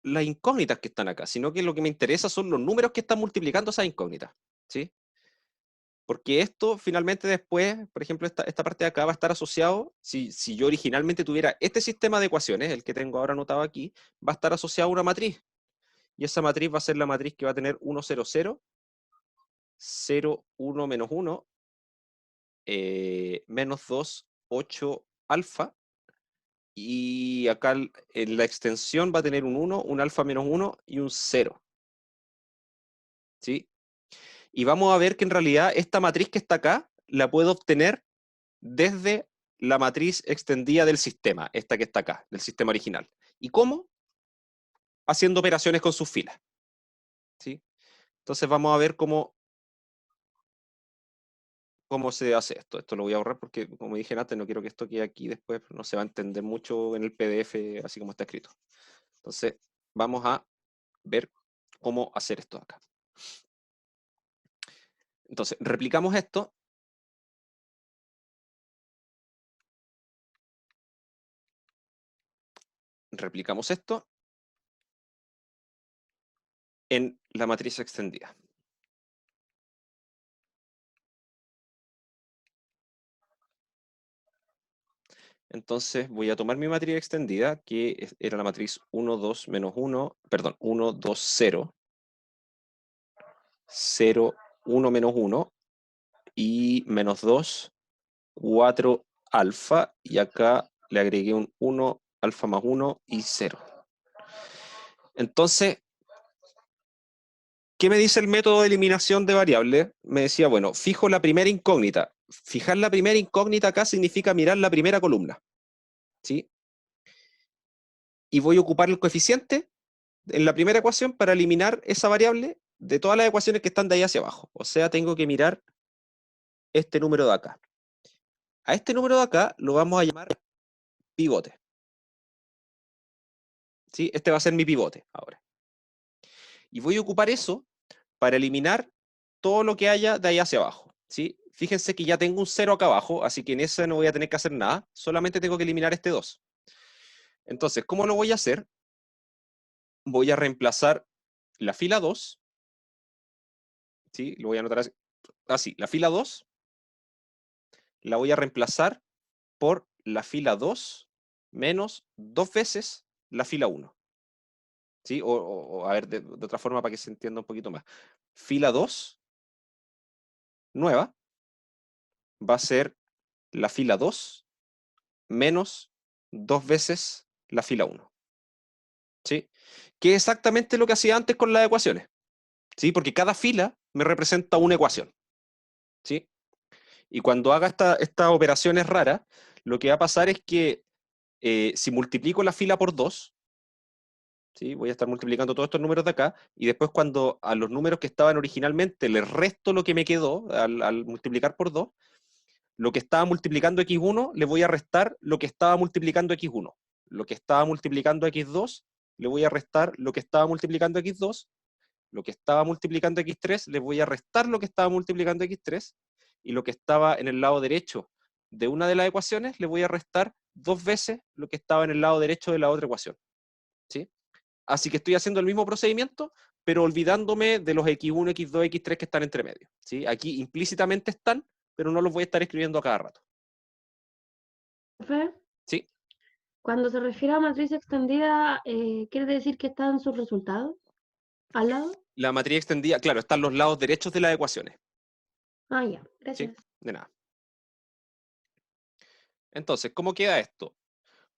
las incógnitas que están acá, sino que lo que me interesa son los números que están multiplicando esas incógnitas, ¿sí? Porque esto finalmente después, por ejemplo, esta parte de acá va a estar asociado, si yo originalmente tuviera este sistema de ecuaciones, el que tengo ahora anotado aquí, va a estar asociado a una matriz. Y esa matriz va a ser la matriz que va a tener 1, 0, 0, 0, 1, menos 1, menos 2, 8, alfa, Y acá en la extensión va a tener un 1, un alfa menos 1 y un 0. ¿Sí? Y vamos a ver que en realidad esta matriz que está acá la puedo obtener desde la matriz extendida del sistema, esta que está acá, del sistema original. ¿Y cómo? Haciendo operaciones con sus filas. ¿Sí? Entonces vamos a ver cómo se hace esto. Esto lo voy a ahorrar porque, como dije antes, no quiero que esto quede aquí después, no se va a entender mucho en el PDF así como está escrito. Entonces, vamos a ver cómo hacer esto acá. Entonces, replicamos esto. Replicamos esto en la matriz extendida. Entonces voy a tomar mi matriz extendida, que era la matriz 1, 2, menos 1, perdón, 1, 2, 0, 0, 1, menos 1, y menos 2, 4, alfa, y acá le agregué un 1, alfa más 1 y 0. Entonces, ¿qué me dice el método de eliminación de variables? Me decía, bueno, fijo la primera incógnita. Fijar la primera incógnita acá significa mirar la primera columna. ¿Sí? Y voy a ocupar el coeficiente en la primera ecuación para eliminar esa variable de todas las ecuaciones que están de ahí hacia abajo. O sea, tengo que mirar este número de acá. A este número de acá lo vamos a llamar pivote. ¿Sí? Este va a ser mi pivote ahora. Y voy a ocupar eso para eliminar todo lo que haya de ahí hacia abajo. ¿Sí? Fíjense que ya tengo un 0 acá abajo, así que en ese no voy a tener que hacer nada, solamente tengo que eliminar este 2. Entonces, ¿cómo lo voy a hacer? Voy a reemplazar la fila 2, ¿sí? Lo voy a anotar así, la fila 2 la voy a reemplazar por la fila 2 menos 2 veces la fila 1. ¿Sí? O a ver, de otra forma para que se entienda un poquito más. Fila 2 nueva va a ser la fila 2 menos 2 veces la fila 1. ¿Sí? Que es exactamente lo que hacía antes con las ecuaciones. ¿Sí? Porque cada fila me representa una ecuación. ¿Sí? Y cuando haga estas operaciones raras, lo que va a pasar es que si multiplico la fila por 2, ¿sí? Voy a estar multiplicando todos estos números de acá, y después cuando a los números que estaban originalmente les resto lo que me quedó al multiplicar por 2, lo que estaba multiplicando x1 le voy a restar lo que estaba multiplicando x1. Lo que estaba multiplicando x2 le voy a restar lo que estaba multiplicando x2. Lo que estaba multiplicando x3 le voy a restar lo que estaba multiplicando x3. Y lo que estaba en el lado derecho de una de las ecuaciones le voy a restar 2 veces lo que estaba en el lado derecho de la otra ecuación. ¿Sí? Así que estoy haciendo el mismo procedimiento, pero olvidándome de los x1, x2, x3 que están entre medio. ¿Sí? Aquí implícitamente están, pero no los voy a estar escribiendo a cada rato. Profe, ¿Sí? cuando se refiere a matriz extendida, ¿quiere decir que están sus resultados al lado? La matriz extendida, claro, están los lados derechos de las ecuaciones. Ah, ya, ¿Sí? gracias. De nada. Entonces, ¿cómo queda esto?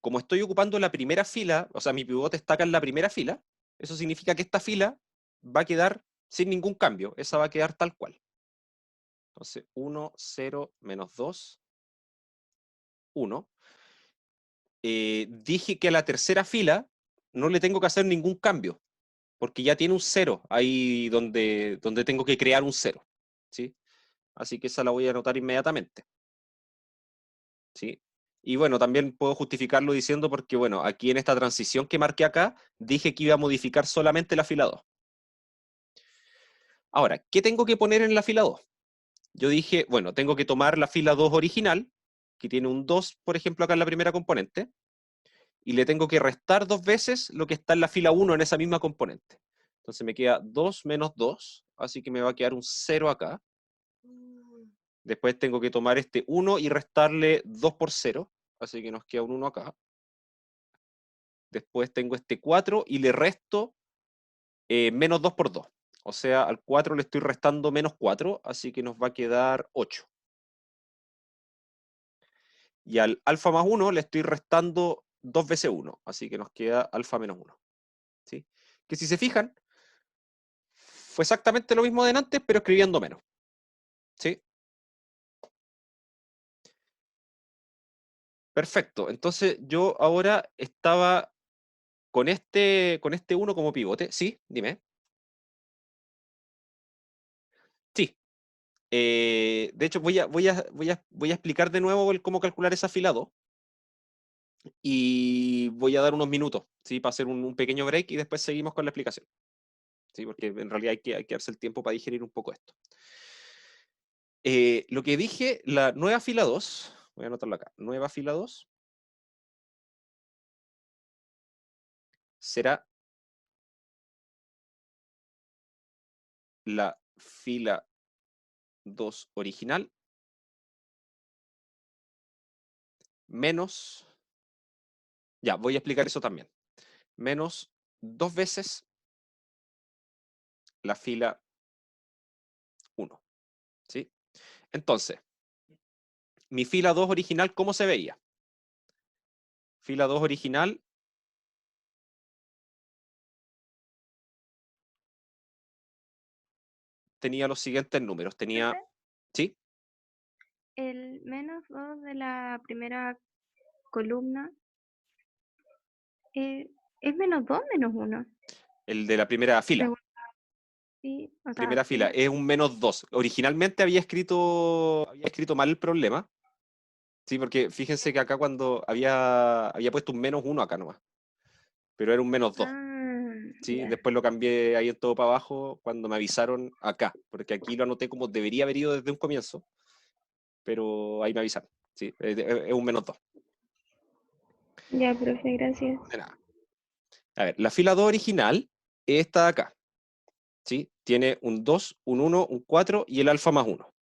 Como estoy ocupando la primera fila, o sea, mi pivote está acá en la primera fila, eso significa que esta fila va a quedar sin ningún cambio. Esa va a quedar tal cual. Entonces, 1, 0, menos 2, 1. Dije que a la tercera fila no le tengo que hacer ningún cambio, porque ya tiene un 0 ahí donde tengo que crear un 0. ¿Sí? Así que esa la voy a anotar inmediatamente. ¿Sí? Y bueno, también puedo justificarlo diciendo porque, bueno, aquí en esta transición que marqué acá, dije que iba a modificar solamente la fila 2. Ahora, ¿qué tengo que poner en la fila 2? Yo dije, bueno, tengo que tomar la fila 2 original, que tiene un 2, por ejemplo, acá en la primera componente, y le tengo que restar 2 veces lo que está en la fila 1 en esa misma componente. Entonces me queda 2 menos 2, así que me va a quedar un 0 acá. Después tengo que tomar este 1 y restarle 2 por 0, así que nos queda un 1 acá. Después tengo este 4 y le resto menos 2 por 2. O sea, al 4 le estoy restando menos 4, así que nos va a quedar 8. Y al alfa más 1 le estoy restando 2 veces 1, así que nos queda alfa menos 1. ¿Sí? Que si se fijan, fue exactamente lo mismo de antes, pero escribiendo menos. ¿Sí? Perfecto. Entonces yo ahora estaba con este 1 como pivote. ¿Sí? Dime. Sí. De hecho, voy a explicar de nuevo cómo calcular esa fila 2. Y voy a dar unos minutos, ¿sí? Para hacer un pequeño break y después seguimos con la explicación. ¿Sí? Porque en realidad hay que darse el tiempo para digerir un poco esto. Lo que dije, la nueva fila 2, voy a anotarlo acá, nueva fila 2 será la fila 2 original menos, ya, voy a explicar eso también, menos 2 veces la fila 1, ¿sí? Entonces, mi fila 2 original, ¿cómo se veía? Fila 2 original tenía los siguientes números. Tenía, ¿Profe? ¿sí? El menos 2 de la primera columna es menos 2 menos 1. El de la primera fila. Sí, o sea, Primera fila, es un menos 2. Originalmente había escrito mal el problema. Sí, porque fíjense que acá cuando había puesto un menos 1 acá nomás. Pero era un menos 2. ¿Sí? ya. Después lo cambié ahí en todo para abajo cuando me avisaron acá. Porque aquí lo anoté como debería haber ido desde un comienzo. Pero ahí me avisaron. ¿Sí? Es un menos 2. Ya, profe, gracias. De nada. A ver, la fila 2 original es esta de acá. ¿Sí? Tiene un 2, un 1, un 4 y el alfa más 1.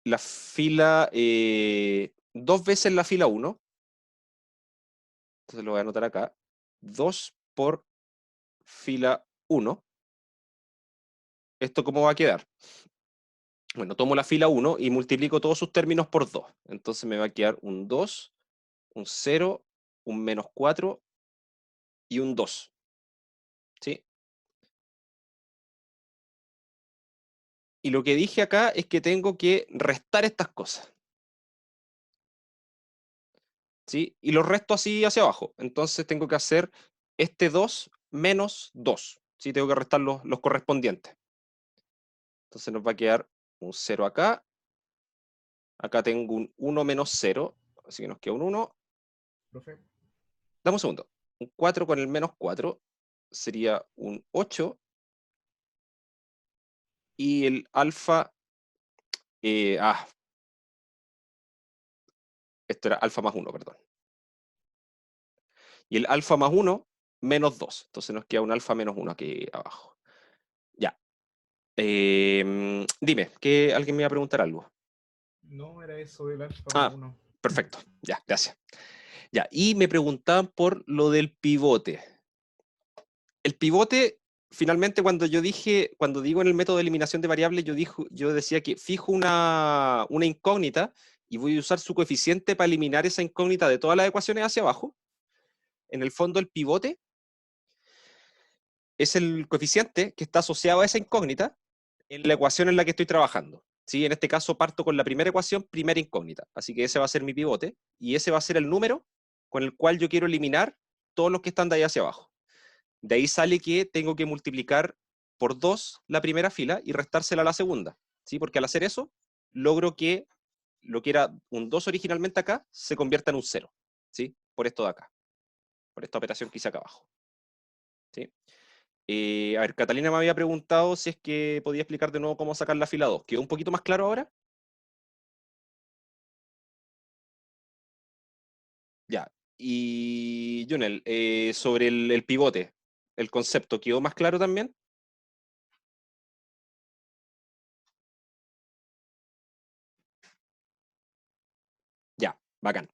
La fila, 2 veces la fila 1. Entonces lo voy a anotar acá. 2 por fila 1. ¿Esto cómo va a quedar? Bueno, tomo la fila 1 y multiplico todos sus términos por 2. Entonces me va a quedar un 2, un 0, un menos 4 y un 2. ¿Sí? Y lo que dije acá es que tengo que restar estas cosas. ¿Sí? Y los resto así hacia abajo. Entonces tengo que hacer este 2 menos 2. ¿Sí? Tengo que restar los correspondientes. Entonces nos va a quedar un 0 acá. Acá tengo un 1 menos 0. Así que nos queda un 1. Profe, Dame un segundo. Un 4 con el menos 4 sería un 8. Y el alfa... esto era alfa más 1, perdón. Y el alfa más 1, menos 2. Entonces nos queda un alfa menos 1 aquí abajo. Ya. Dime, que alguien me iba a preguntar algo. no era eso del alfa Ah, más 1. perfecto. Ya, gracias. Ya, y me preguntaban por lo del pivote. El pivote, finalmente, cuando digo en el método de eliminación de variables, yo decía que fijo una incógnita y voy a usar su coeficiente para eliminar esa incógnita de todas las ecuaciones hacia abajo. En el fondo, el pivote es el coeficiente que está asociado a esa incógnita en la ecuación en la que estoy trabajando. ¿Sí? En este caso parto con la primera ecuación, primera incógnita. Así que ese va a ser mi pivote y ese va a ser el número con el cual yo quiero eliminar todos los que están de ahí hacia abajo. De ahí sale que tengo que multiplicar por 2 la primera fila y restársela a la segunda. ¿Sí? Porque al hacer eso, logro que lo que era un 2 originalmente acá se convierta en un 0. ¿Sí? Por esto de acá. Por esta operación que hice acá abajo. ¿Sí? A ver, Catalina me había preguntado si es que podía explicar de nuevo cómo sacar la fila 2. ¿Quedó un poquito más claro ahora? Ya. Y Junel, sobre el pivote, el concepto, ¿quedó más claro también? Ya, bacán.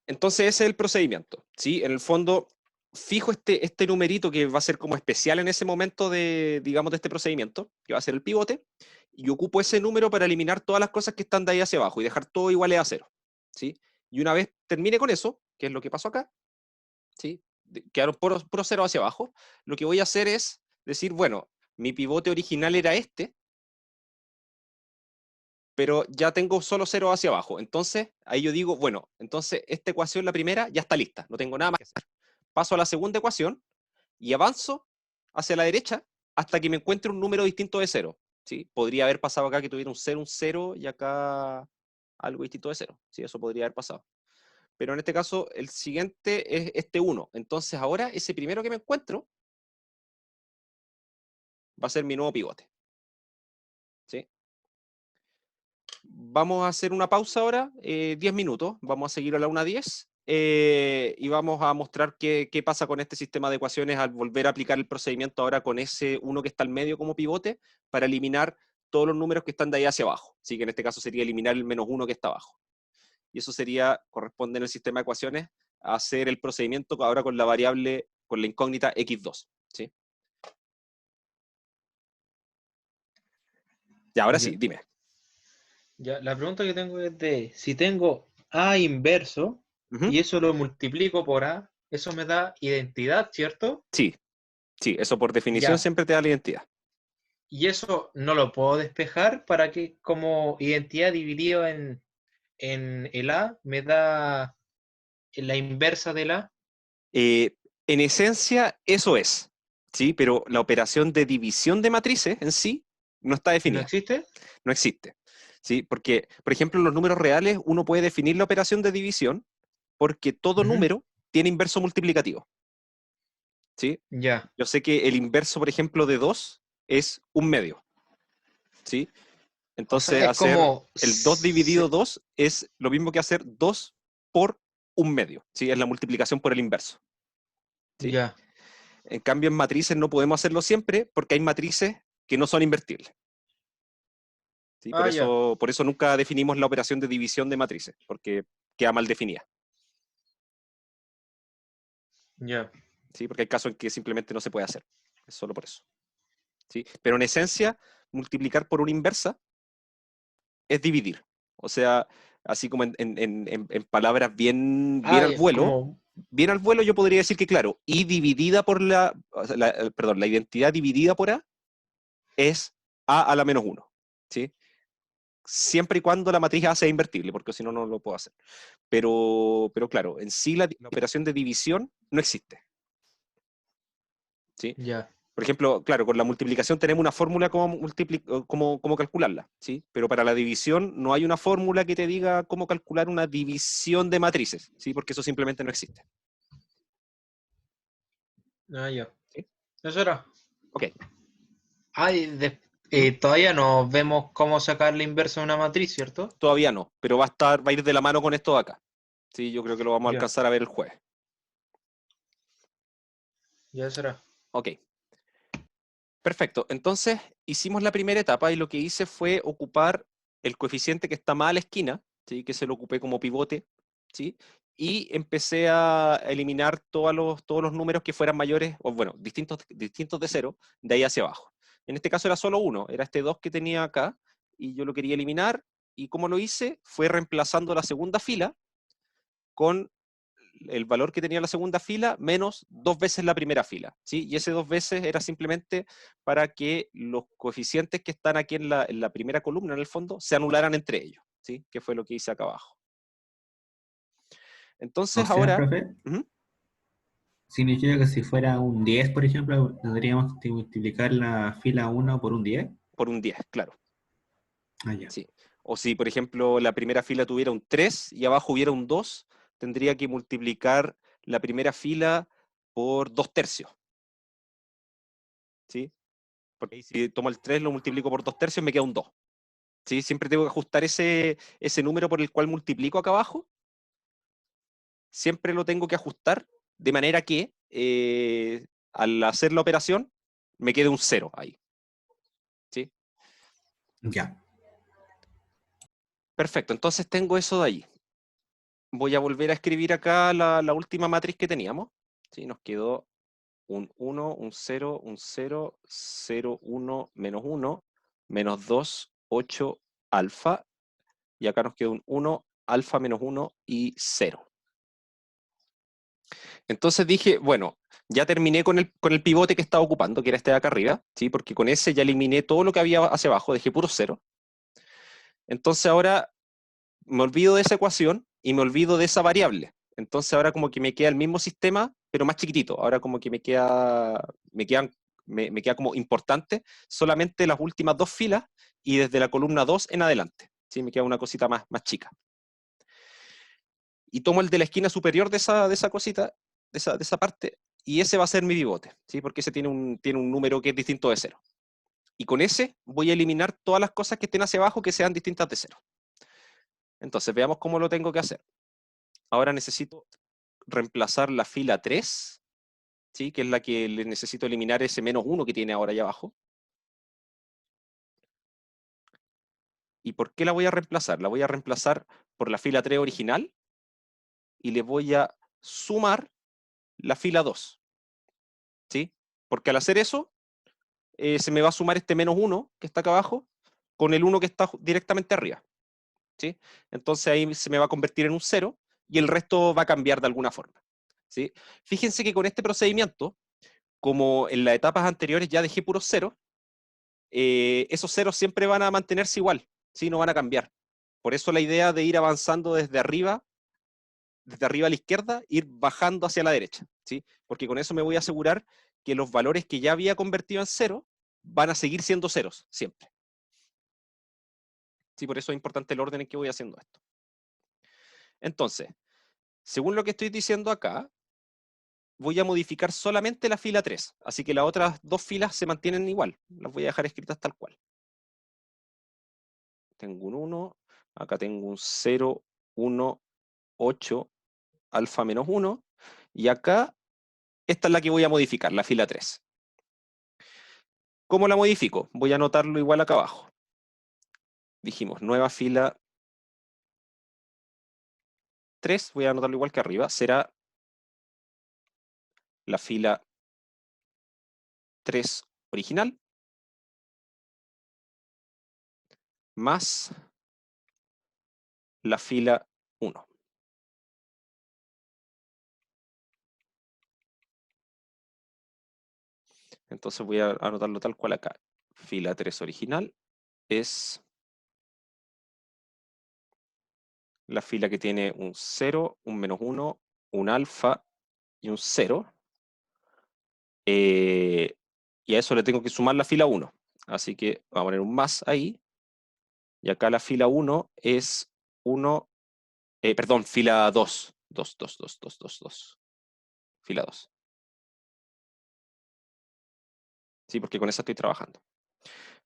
Entonces ese es el procedimiento, ¿sí? En el fondo, fijo este numerito que va a ser como especial en ese momento de, digamos, de este procedimiento, que va a ser el pivote, y ocupo ese número para eliminar todas las cosas que están de ahí hacia abajo y dejar todo igual a 0. ¿Sí? Y una vez termine con eso, que es lo que pasó acá, ¿sí? Quedaron puros 0 hacia abajo, lo que voy a hacer es decir, bueno, mi pivote original era este, pero ya tengo solo 0 hacia abajo. Entonces, ahí yo digo, bueno, entonces esta ecuación, la primera, ya está lista, no tengo nada más que hacer. Paso a la segunda ecuación y avanzo hacia la derecha hasta que me encuentre un número distinto de 0. ¿Sí? Podría haber pasado acá que tuviera un 0, y acá algo distinto de 0. ¿Sí? Eso podría haber pasado. Pero en este caso, el siguiente es este 1. Entonces ahora, ese primero que me encuentro va a ser mi nuevo pivote. ¿Sí? Vamos a hacer una pausa ahora, 10 minutos. Vamos a seguir a la 1:10 y vamos a mostrar qué pasa con este sistema de ecuaciones al volver a aplicar el procedimiento ahora con ese 1 que está al medio como pivote para eliminar todos los números que están de ahí hacia abajo. Así que en este caso sería eliminar el -1 que está abajo. Y eso corresponde en el sistema de ecuaciones a hacer el procedimiento ahora con la variable, con la incógnita x2. ¿Sí? Ya, ahora sí, dime. Ya, la pregunta que tengo es de, si tengo A inverso y eso lo multiplico por A, eso me da identidad, ¿cierto? Sí, eso por definición Ya. siempre te da la identidad. Y eso no lo puedo despejar para que como identidad dividido en el A me da la inversa del A. En esencia, eso es, ¿sí? Pero la operación de división de matrices en sí no está ¿No definida. existe? No existe, ¿sí? Porque, por ejemplo, en los números reales uno puede definir la operación de división porque todo número tiene inverso multiplicativo. ¿Sí? Ya. Yo sé que el inverso, por ejemplo, de 2 es 1/2. ¿Sí? Entonces, O sea, es hacer como el 2 dividido 2 es lo mismo que hacer 2 por 1/2. ¿Sí? Es la multiplicación por el inverso. ¿Sí? Ya. En cambio, en matrices no podemos hacerlo siempre porque hay matrices que no son invertibles. ¿Sí? Por eso nunca definimos la operación de división de matrices, porque queda mal definida. Ya. ¿Sí? Porque hay casos en que simplemente no se puede hacer. Es solo por eso. ¿Sí? Pero en esencia, multiplicar por una inversa es dividir. O sea, así como en palabras bien al vuelo, bien al vuelo yo podría decir que, claro, y dividida por la identidad dividida por A es A a la -1. ¿Sí? Siempre y cuando la matriz A sea invertible, porque si no, no lo puedo hacer. Pero claro, en sí la operación de división no existe. ¿Sí? Ya. Por ejemplo, claro, con la multiplicación tenemos una fórmula cómo calcularla, ¿sí? Pero para la división no hay una fórmula que te diga cómo calcular una división de matrices, ¿sí? Porque eso simplemente no existe. Ya. ¿Sí? Eso era. Ok. Todavía no vemos cómo sacar la inversa de una matriz, ¿cierto? Todavía no, pero va a ir de la mano con esto de acá. Sí, yo creo que lo vamos a alcanzar a ver el jueves. Ya será. Ok. Perfecto. Entonces, hicimos la primera etapa y lo que hice fue ocupar el coeficiente que está más a la esquina, ¿sí? Que se lo ocupé como pivote, ¿sí? Y empecé a eliminar todos los números que fueran mayores, o bueno, distintos de 0, de ahí hacia abajo. En este caso era solo uno, era este 2 que tenía acá, y yo lo quería eliminar, y como lo hice, fue reemplazando la segunda fila con el valor que tenía la segunda fila menos 2 veces la primera fila, ¿sí? Y ese 2 veces era simplemente para que los coeficientes que están aquí en la primera columna, en el fondo, se anularan entre ellos, ¿sí? Que fue lo que hice acá abajo. Entonces, O sea, ahora... profe, significa que si fuera un 10, por ejemplo, tendríamos que multiplicar la fila 1 por un 10. Por un 10, claro. Ah, ya. Sí. O si, por ejemplo, la primera fila tuviera un 3 y abajo hubiera un 2, tendría que multiplicar la primera fila por 2/3. ¿Sí? Porque ahí si tomo el 3, lo multiplico por 2/3, me queda un 2. ¿Sí? Siempre tengo que ajustar ese número por el cual multiplico acá abajo. Siempre lo tengo que ajustar de manera que al hacer la operación me quede un 0 ahí. ¿Sí? Ya. Perfecto, entonces tengo eso de ahí. Voy a volver a escribir acá la última matriz que teníamos. ¿Sí? Nos quedó un 1, un 0, un 0, 0, 1, menos 1, menos 2, 8, alfa, y acá nos queda un 1, alfa menos 1 y 0. Entonces dije, bueno, ya terminé con el pivote que estaba ocupando, que era este de acá arriba, ¿sí? Porque con ese ya eliminé todo lo que había hacia abajo, dejé puro 0. Entonces ahora me olvido de esa ecuación y me olvido de esa variable. Entonces ahora como que me queda el mismo sistema, pero más chiquitito. Ahora como que me queda como importante solamente las últimas dos filas y desde la columna 2 en adelante. ¿Sí? Me queda una cosita más chica. Y tomo el de la esquina superior de esa cosita, de esa parte, y ese va a ser mi pivote, ¿sí? Porque ese tiene un número que es distinto de 0. Y con ese voy a eliminar todas las cosas que estén hacia abajo que sean distintas de 0. Entonces veamos cómo lo tengo que hacer. Ahora necesito reemplazar la fila 3, ¿sí? Que es la que le necesito eliminar ese menos 1 que tiene ahora allá abajo. ¿Y por qué la voy a reemplazar? La voy a reemplazar por la fila 3 original y le voy a sumar la fila 2. ¿Sí? Porque al hacer eso, se me va a sumar este menos 1 que está acá abajo con el 1 que está directamente arriba. ¿Sí? Entonces ahí se me va a convertir en un 0 y el resto va a cambiar de alguna forma. ¿Sí? Fíjense que con este procedimiento, como en las etapas anteriores ya dejé puros 0, esos ceros siempre van a mantenerse igual, ¿sí? No van a cambiar. Por eso la idea de ir avanzando desde arriba a la izquierda, ir bajando hacia la derecha, ¿sí? Porque con eso me voy a asegurar que los valores que ya había convertido en 0 van a seguir siendo ceros, siempre. Sí, por eso es importante el orden en que voy haciendo esto. Entonces, según lo que estoy diciendo acá, voy a modificar solamente la fila 3, así que las otras dos filas se mantienen igual, las voy a dejar escritas tal cual. Tengo un 1, acá tengo un 0, 1, 8, alfa menos 1, y acá esta es la que voy a modificar, la fila 3. ¿Cómo la modifico? Voy a anotarlo igual acá abajo. Dijimos, nueva fila 3, voy a anotarlo igual que arriba, será la fila 3 original más la fila 1. Entonces voy a anotarlo tal cual acá. Fila 3 original es la fila que tiene un 0, un menos 1, un alfa y un 0. Y a eso le tengo que sumar la fila 1. Así que vamos a poner un más ahí. Y acá la fila 1 es 1, perdón, fila 2. 2, 2, 2, 2, 2, 2. Fila 2. Sí, porque con esa estoy trabajando.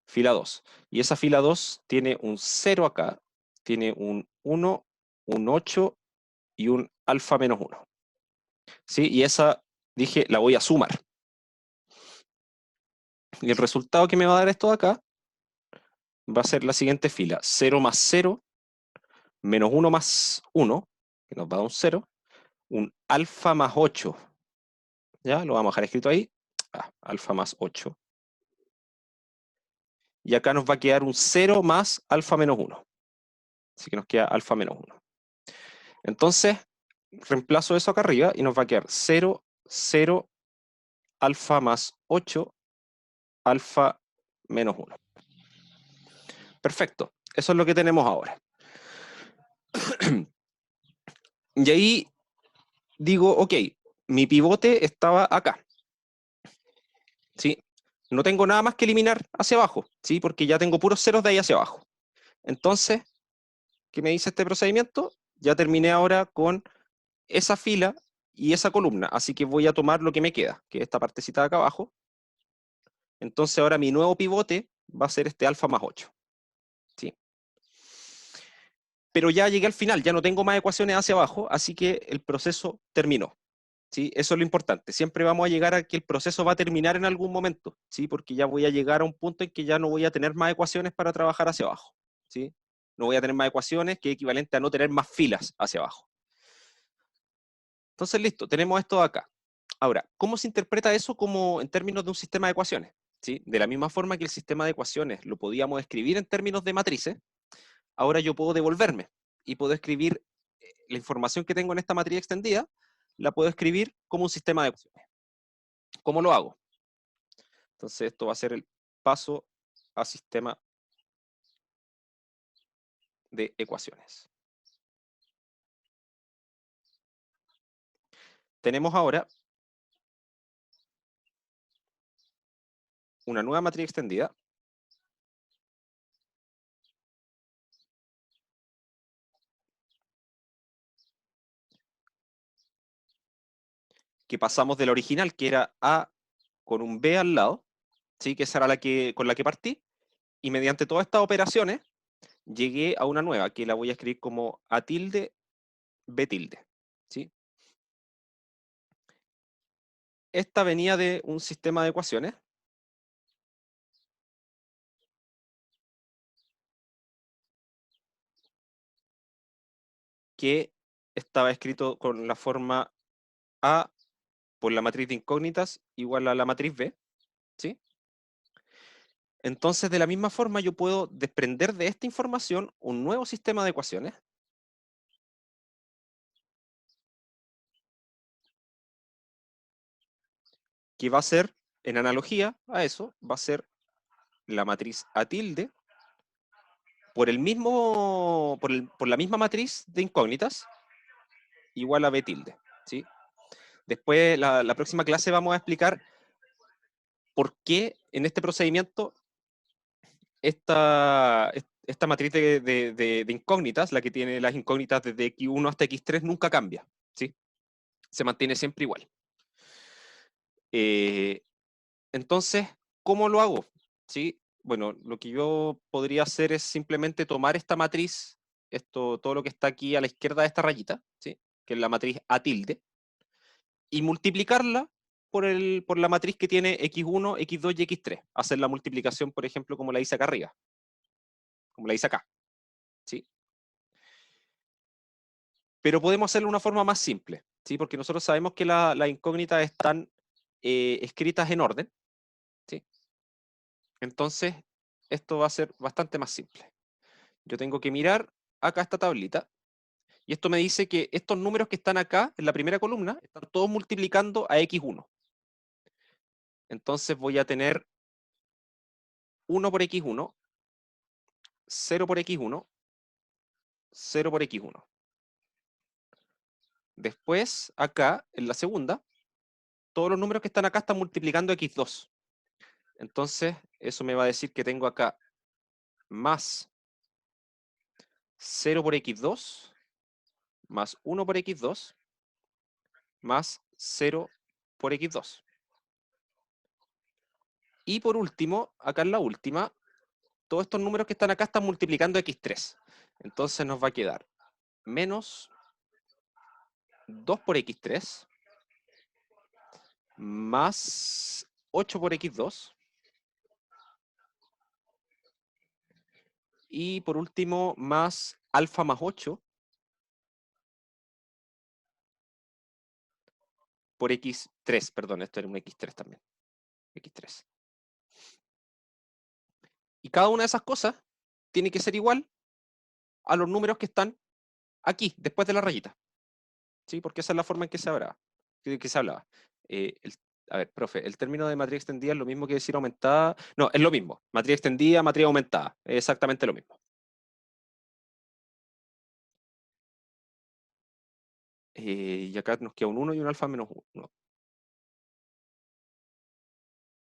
Fila 2. Y esa fila 2 tiene un 0 acá, tiene un 1, un 8 y un alfa menos 1. ¿Sí? Y esa, dije, la voy a sumar. Y el resultado que me va a dar esto de acá va a ser la siguiente fila. 0 más 0, menos 1 más 1, que nos va a dar un 0, un alfa más 8. ¿Ya? Lo vamos a dejar escrito ahí. Alfa más 8. Y acá nos va a quedar un 0 más alfa menos 1. Así que nos queda alfa menos 1. Entonces, reemplazo eso acá arriba y nos va a quedar 0, 0, alfa más 8, alfa menos 1. Perfecto. Eso es lo que tenemos ahora. Y ahí digo, ok, mi pivote estaba acá. ¿Sí? No tengo nada más que eliminar hacia abajo, ¿sí? Porque ya tengo puros ceros de ahí hacia abajo. Entonces, ¿qué me dice este procedimiento? Ya terminé ahora con esa fila y esa columna, así que voy a tomar lo que me queda, que es esta partecita de acá abajo. Entonces ahora mi nuevo pivote va a ser este alfa más 8. ¿Sí? Pero ya llegué al final, ya no tengo más ecuaciones hacia abajo, así que el proceso terminó. ¿Sí? Eso es lo importante. Siempre vamos a llegar a que el proceso va a terminar en algún momento, ¿sí? Porque ya voy a llegar a un punto en que ya no voy a tener más ecuaciones para trabajar hacia abajo. ¿Sí? No voy a tener más ecuaciones, que es equivalente a no tener más filas hacia abajo. Entonces, listo, tenemos esto de acá. Ahora, ¿cómo se interpreta eso como en términos de un sistema de ecuaciones? ¿sí? De la misma forma que el sistema de ecuaciones lo podíamos escribir en términos de matrices, ahora yo puedo devolverme y puedo escribir la información que tengo en esta matriz extendida, la puedo escribir como un sistema de ecuaciones. ¿Cómo lo hago? Entonces esto va a ser el paso a sistema de ecuaciones. Tenemos ahora una nueva matriz extendida que pasamos de la original, que era A con un B al lado, ¿sí? Que esa era con la que partí, y mediante todas estas operaciones llegué a una nueva, que la voy a escribir como A tilde, B tilde, ¿sí? Esta venía de un sistema de ecuaciones que estaba escrito con la forma A por la matriz de incógnitas igual a la matriz B, ¿sí? Entonces, de la misma forma, yo puedo desprender de esta información un nuevo sistema de ecuaciones que va a ser, en analogía a eso, va a ser la matriz A tilde por la misma matriz de incógnitas igual a B tilde, ¿sí? Después, la próxima clase vamos a explicar por qué en este procedimiento esta matriz de incógnitas, la que tiene las incógnitas desde X1 hasta X3, nunca cambia, ¿sí? Se mantiene siempre igual. Entonces, ¿cómo lo hago? ¿Sí? Bueno, lo que yo podría hacer es simplemente tomar esta matriz, todo lo que está aquí a la izquierda de esta rayita, ¿sí? Que es la matriz A tilde, y multiplicarla por la matriz que tiene X1, X2 y X3. Hacer la multiplicación, por ejemplo, como la hice acá arriba, como la hice acá, ¿sí? Pero podemos hacerlo de una forma más simple, ¿sí? Porque nosotros sabemos que las incógnitas están escritas en orden, ¿sí? Entonces, esto va a ser bastante más simple. Yo tengo que mirar acá esta tablita, y esto me dice que estos números que están acá, en la primera columna, están todos multiplicando a X1. Entonces voy a tener 1 por X1, 0 por X1, 0 por X1. Después, acá, en la segunda, todos los números que están acá están multiplicando X2. Entonces, eso me va a decir que tengo acá más 0 por X2, más 1 por X2, más 0 por X2. Y por último, acá en la última, todos estos números que están acá están multiplicando X3. Entonces nos va a quedar menos 2 por X3, más 8 por X2, y por último, más alfa más 8 por X3, perdón, esto era un X3 también. X3. Y cada una de esas cosas tiene que ser igual a los números que están aquí, después de la rayita. ¿Sí? Porque esa es la forma en que se hablaba. A ver, profe, el término de matriz extendida es lo mismo que decir aumentada. No, es lo mismo. Matriz extendida, matriz aumentada. Es exactamente lo mismo. Y acá nos queda un 1 y un alfa menos 1.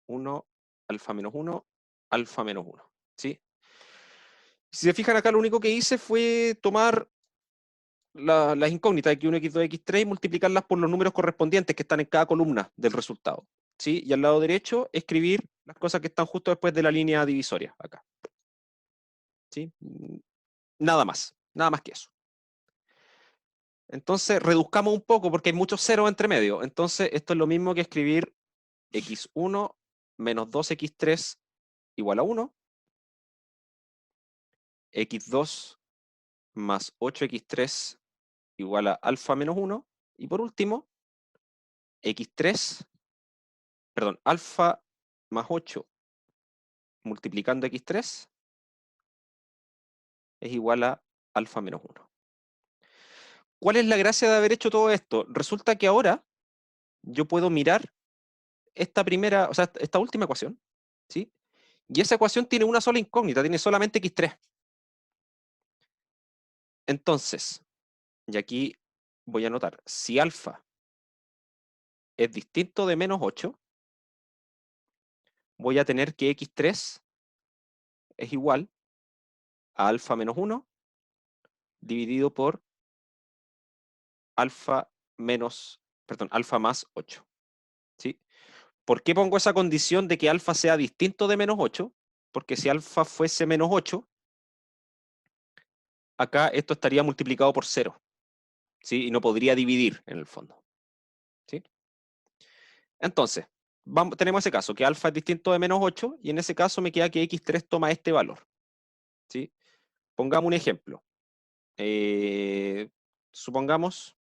1, alfa menos 1, alfa menos 1. ¿Sí? Si se fijan acá, lo único que hice fue tomar las incógnitas X1, X2, X3 y multiplicarlas por los números correspondientes que están en cada columna del resultado. ¿Sí? Y al lado derecho, escribir las cosas que están justo después de la línea divisoria, acá. ¿Sí? Nada más que eso. Entonces, reduzcamos un poco porque hay muchos ceros entre medio. Entonces, esto es lo mismo que escribir X1 menos 2X3 igual a 1, X2 más 8X3 igual a alfa menos 1, y por último, alfa más 8 multiplicando x3 es igual a alfa menos 1. ¿Cuál es la gracia de haber hecho todo esto? Resulta que ahora yo puedo mirar esta primera, o sea, esta última ecuación, ¿sí? Y esa ecuación tiene una sola incógnita, tiene solamente x3. Entonces, y aquí voy a anotar, si alfa es distinto de menos 8, voy a tener que x3 es igual a alfa menos 1 dividido por alfa alfa más 8. ¿Sí? ¿Por qué pongo esa condición de que alfa sea distinto de menos 8? Porque si alfa fuese menos 8, acá esto estaría multiplicado por 0. ¿Sí? Y no podría dividir en el fondo. ¿Sí? Entonces, tenemos ese caso, que alfa es distinto de menos 8, y en ese caso me queda que x3 toma este valor. ¿Sí? Pongamos un ejemplo. Supongamos,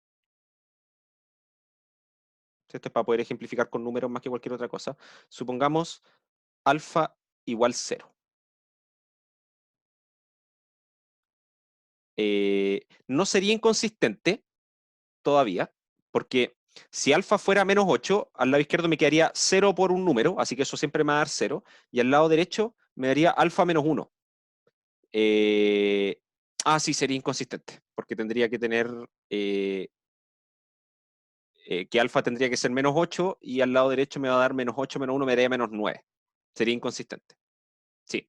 esto es para poder ejemplificar con números más que cualquier otra cosa, supongamos alfa igual 0. No sería inconsistente todavía, porque si alfa fuera menos 8, al lado izquierdo me quedaría 0 por un número, así que eso siempre me va a dar 0, y al lado derecho me daría alfa menos 1. Sí, sería inconsistente, porque tendría que tener que alfa tendría que ser menos 8 y al lado derecho me va a dar menos 8 menos 1 me daría menos 9. Sería inconsistente. Sí.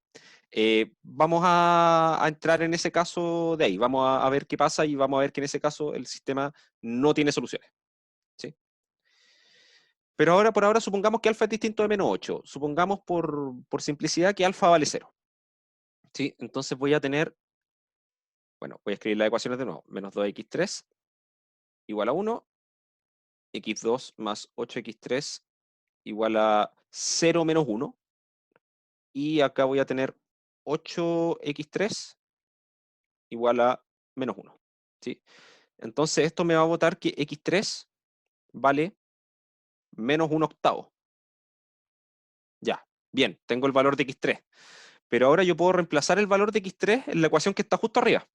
Vamos a entrar en ese caso de ahí. Vamos a ver qué pasa y vamos a ver que en ese caso el sistema no tiene soluciones. ¿Sí? Pero ahora, por ahora, supongamos que alfa es distinto de menos 8. Supongamos por simplicidad que alfa vale 0. ¿Sí? Entonces voy a tener, bueno, voy a escribir las ecuaciones de nuevo. Menos 2x3 igual a 1. x2 más 8x3 igual a 0 menos 1. Y acá voy a tener 8x3 igual a menos 1. ¿Sí? Entonces esto me va a botar que x3 vale menos 1/8. Ya, bien, tengo el valor de x3. Pero ahora yo puedo reemplazar el valor de x3 en la ecuación que está justo arriba.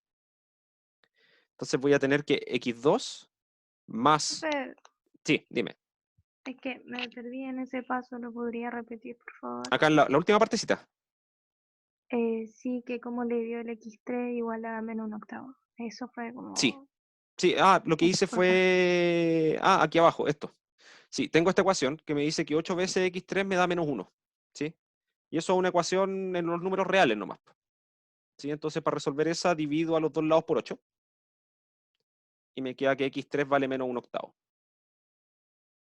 Entonces voy a tener que x2 más... Profe, Sí, dime. es que me perdí en ese paso, ¿lo podría repetir, por favor? Acá en la última partecita. Sí, que como le dio el x3 igual a menos 1/8. Eso fue como... Sí, sí, lo que hice Porfa. fue... aquí abajo, esto. Sí, tengo esta ecuación que me dice que 8 veces x3 me da menos 1. ¿Sí? Y eso es una ecuación en los números reales nomás. ¿Sí? Entonces para resolver esa divido a los dos lados por 8. Y me queda que x3 vale menos 1/8.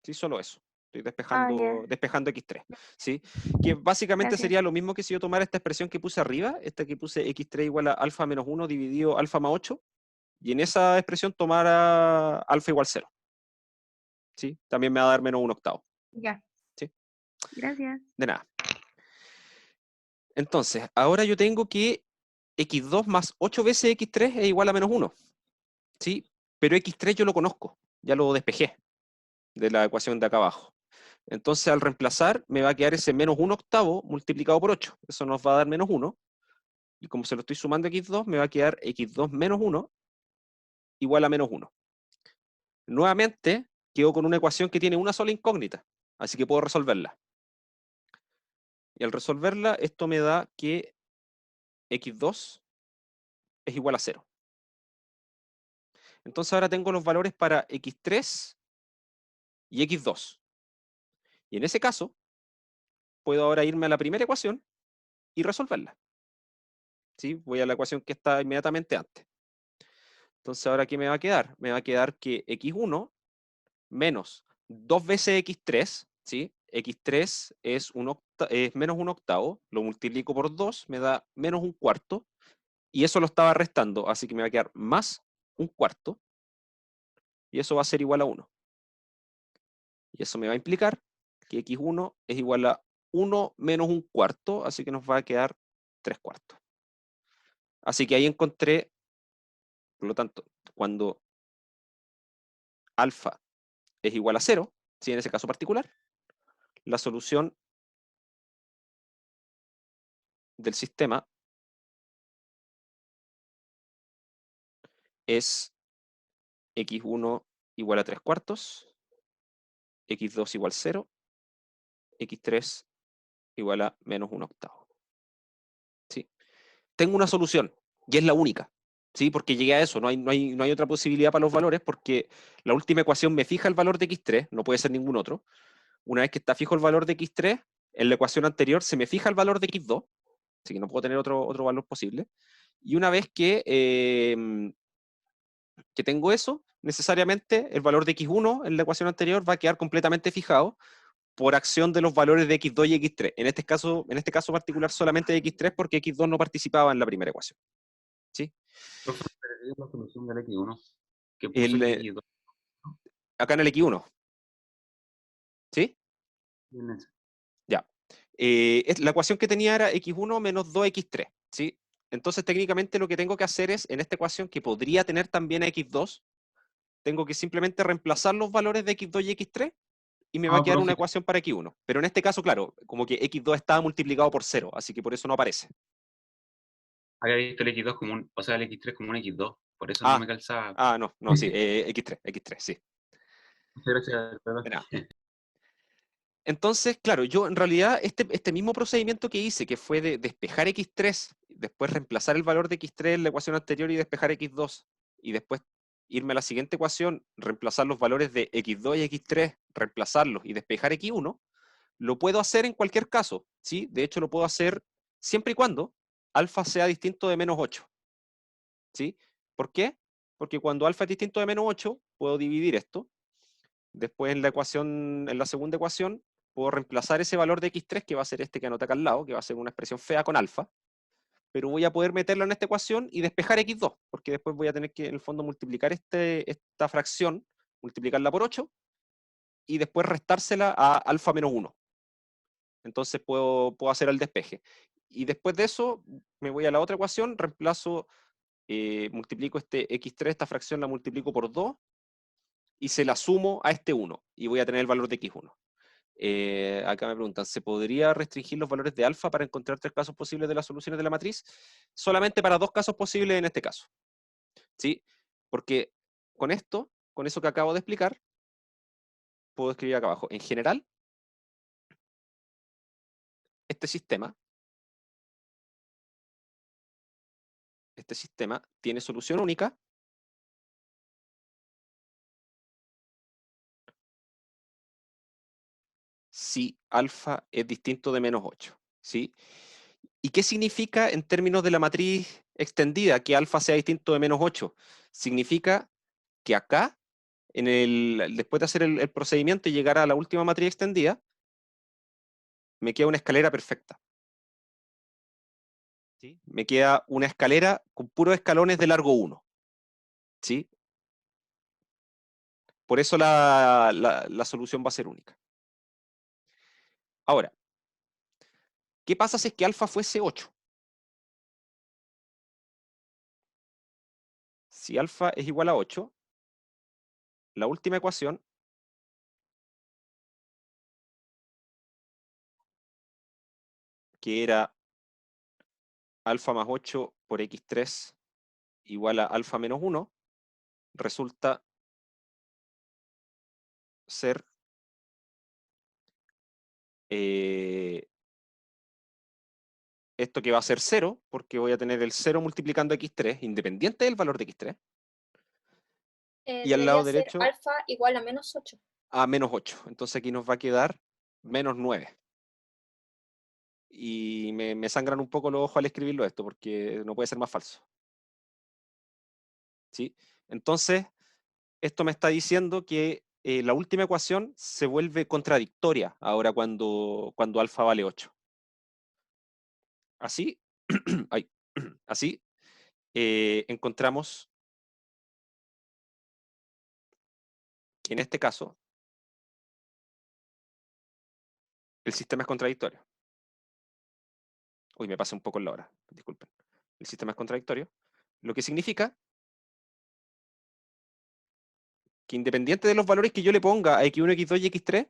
¿Sí? Solo eso. Estoy ya. despejando x3. ¿Sí? Que básicamente Gracias. sería lo mismo que si yo tomara esta expresión que puse arriba, esta que puse x3 igual a alfa menos 1 dividido alfa más 8, y en esa expresión tomara alfa igual 0. ¿Sí? También me va a dar menos 1/8. Ya. ¿Sí? Gracias. De nada. Entonces, ahora yo tengo que x2 más 8 veces x3 es igual a menos 1. ¿Sí? Pero x3 yo lo conozco, ya lo despejé de la ecuación de acá abajo. Entonces, al reemplazar, me va a quedar ese menos 1/8 multiplicado por 8. Eso nos va a dar menos 1. Y como se lo estoy sumando a x2, me va a quedar x2 menos 1 igual a menos 1. Nuevamente, quedo con una ecuación que tiene una sola incógnita, así que puedo resolverla. Y al resolverla, esto me da que x2 es igual a 0. Entonces ahora tengo los valores para x3 y x2. Y en ese caso, puedo ahora irme a la primera ecuación y resolverla. ¿Sí? Voy a la ecuación que está inmediatamente antes. Entonces ahora, ¿qué me va a quedar? Me va a quedar que x1 menos 2 veces x3, ¿sí? x3 es menos 1/8, lo multiplico por 2, me da menos 1/4, y eso lo estaba restando, así que me va a quedar más 1/4, y eso va a ser igual a 1. Y eso me va a implicar que x1 es igual a 1 menos 1/4, así que nos va a quedar 3/4. Así que ahí encontré, por lo tanto, cuando alfa es igual a 0, ¿sí? En ese caso particular, la solución del sistema es x1 igual a 3/4, x2 igual 0, x3 igual a menos 1/8. ¿Sí? Tengo una solución, y es la única, ¿sí? Porque llegué a eso, no hay otra posibilidad para los valores, porque la última ecuación me fija el valor de x3, no puede ser ningún otro. Una vez que está fijo el valor de x3, en la ecuación anterior se me fija el valor de x2, así que no puedo tener otro valor posible. Y una vez que tengo eso, necesariamente el valor de x1 en la ecuación anterior va a quedar completamente fijado por acción de los valores de x2 y x3. En este caso particular solamente de x3, porque x2 no participaba en la primera ecuación. ¿Sí? Profe, ¿pero es la solución del X1? Que puso El, que X2 acá en el x1. ¿Sí? en ese. Ya. La ecuación que tenía era x1 menos 2x3. ¿Sí? Entonces técnicamente lo que tengo que hacer es, en esta ecuación que podría tener también a x2, tengo que simplemente reemplazar los valores de x2 y x3 y me va a quedar una Profe, ecuación para x1. Pero en este caso, claro, como que x2 estaba multiplicado por 0, así que por eso no aparece. había visto el X2 como o sea, el X3 como un X2, por eso no me calzaba. No, sí, x3, sí. Muchas gracias, De profe. nada. Entonces, claro, yo en realidad este mismo procedimiento que hice, que fue de despejar x3, después reemplazar el valor de x3 en la ecuación anterior y despejar x2, y después irme a la siguiente ecuación, reemplazar los valores de x2 y x3, reemplazarlos y despejar x1, lo puedo hacer en cualquier caso, ¿sí? De hecho, lo puedo hacer siempre y cuando alfa sea distinto de menos 8, ¿sí? ¿Por qué? Porque cuando alfa es distinto de menos 8, puedo dividir esto. Después en la segunda ecuación, puedo reemplazar ese valor de x3, que va a ser este que anota acá al lado, que va a ser una expresión fea con alfa, pero voy a poder meterla en esta ecuación y despejar x2, porque después voy a tener que, en el fondo, multiplicar esta fracción, multiplicarla por 8, y después restársela a alfa menos 1. Entonces puedo hacer el despeje. Y después de eso, me voy a la otra ecuación, reemplazo, multiplico este x3, esta fracción la multiplico por 2, y se la sumo a este 1, y voy a tener el valor de x1. Acá me preguntan, ¿se podría restringir los valores de alfa para encontrar 3 casos posibles de las soluciones de la matriz? Solamente para 2 casos posibles en este caso. ¿Sí? Porque con eso que acabo de explicar, puedo escribir acá abajo. En general, este sistema tiene solución única si alfa es distinto de menos 8. ¿Sí? ¿Y qué significa en términos de la matriz extendida que alfa sea distinto de menos 8? Significa que acá, después de hacer el procedimiento y llegar a la última matriz extendida, me queda una escalera perfecta. ¿Sí? Me queda una escalera con puros escalones de largo 1. ¿Sí? Por eso la solución va a ser única. Ahora, ¿qué pasa si es que alfa fuese 8? Si alfa es igual a 8, la última ecuación que era alfa más 8 por x3 igual a alfa menos 1, resulta ser esto que va a ser 0, porque voy a tener el 0 multiplicando x3, independiente del valor de x3, y al lado Debería ser derecho alfa igual a menos 8. a menos 8. Entonces aquí nos va a quedar menos 9. Y me sangran un poco los ojos al escribirlo esto, porque no puede ser más falso. ¿Sí? Entonces, esto me está diciendo que la última ecuación se vuelve contradictoria ahora cuando alfa vale 8. Así, así encontramos que en este caso el sistema es contradictorio. Uy, me pasé un poco en la hora, disculpen. El sistema es contradictorio, lo que significa que independiente de los valores que yo le ponga a x1, x2 y x3,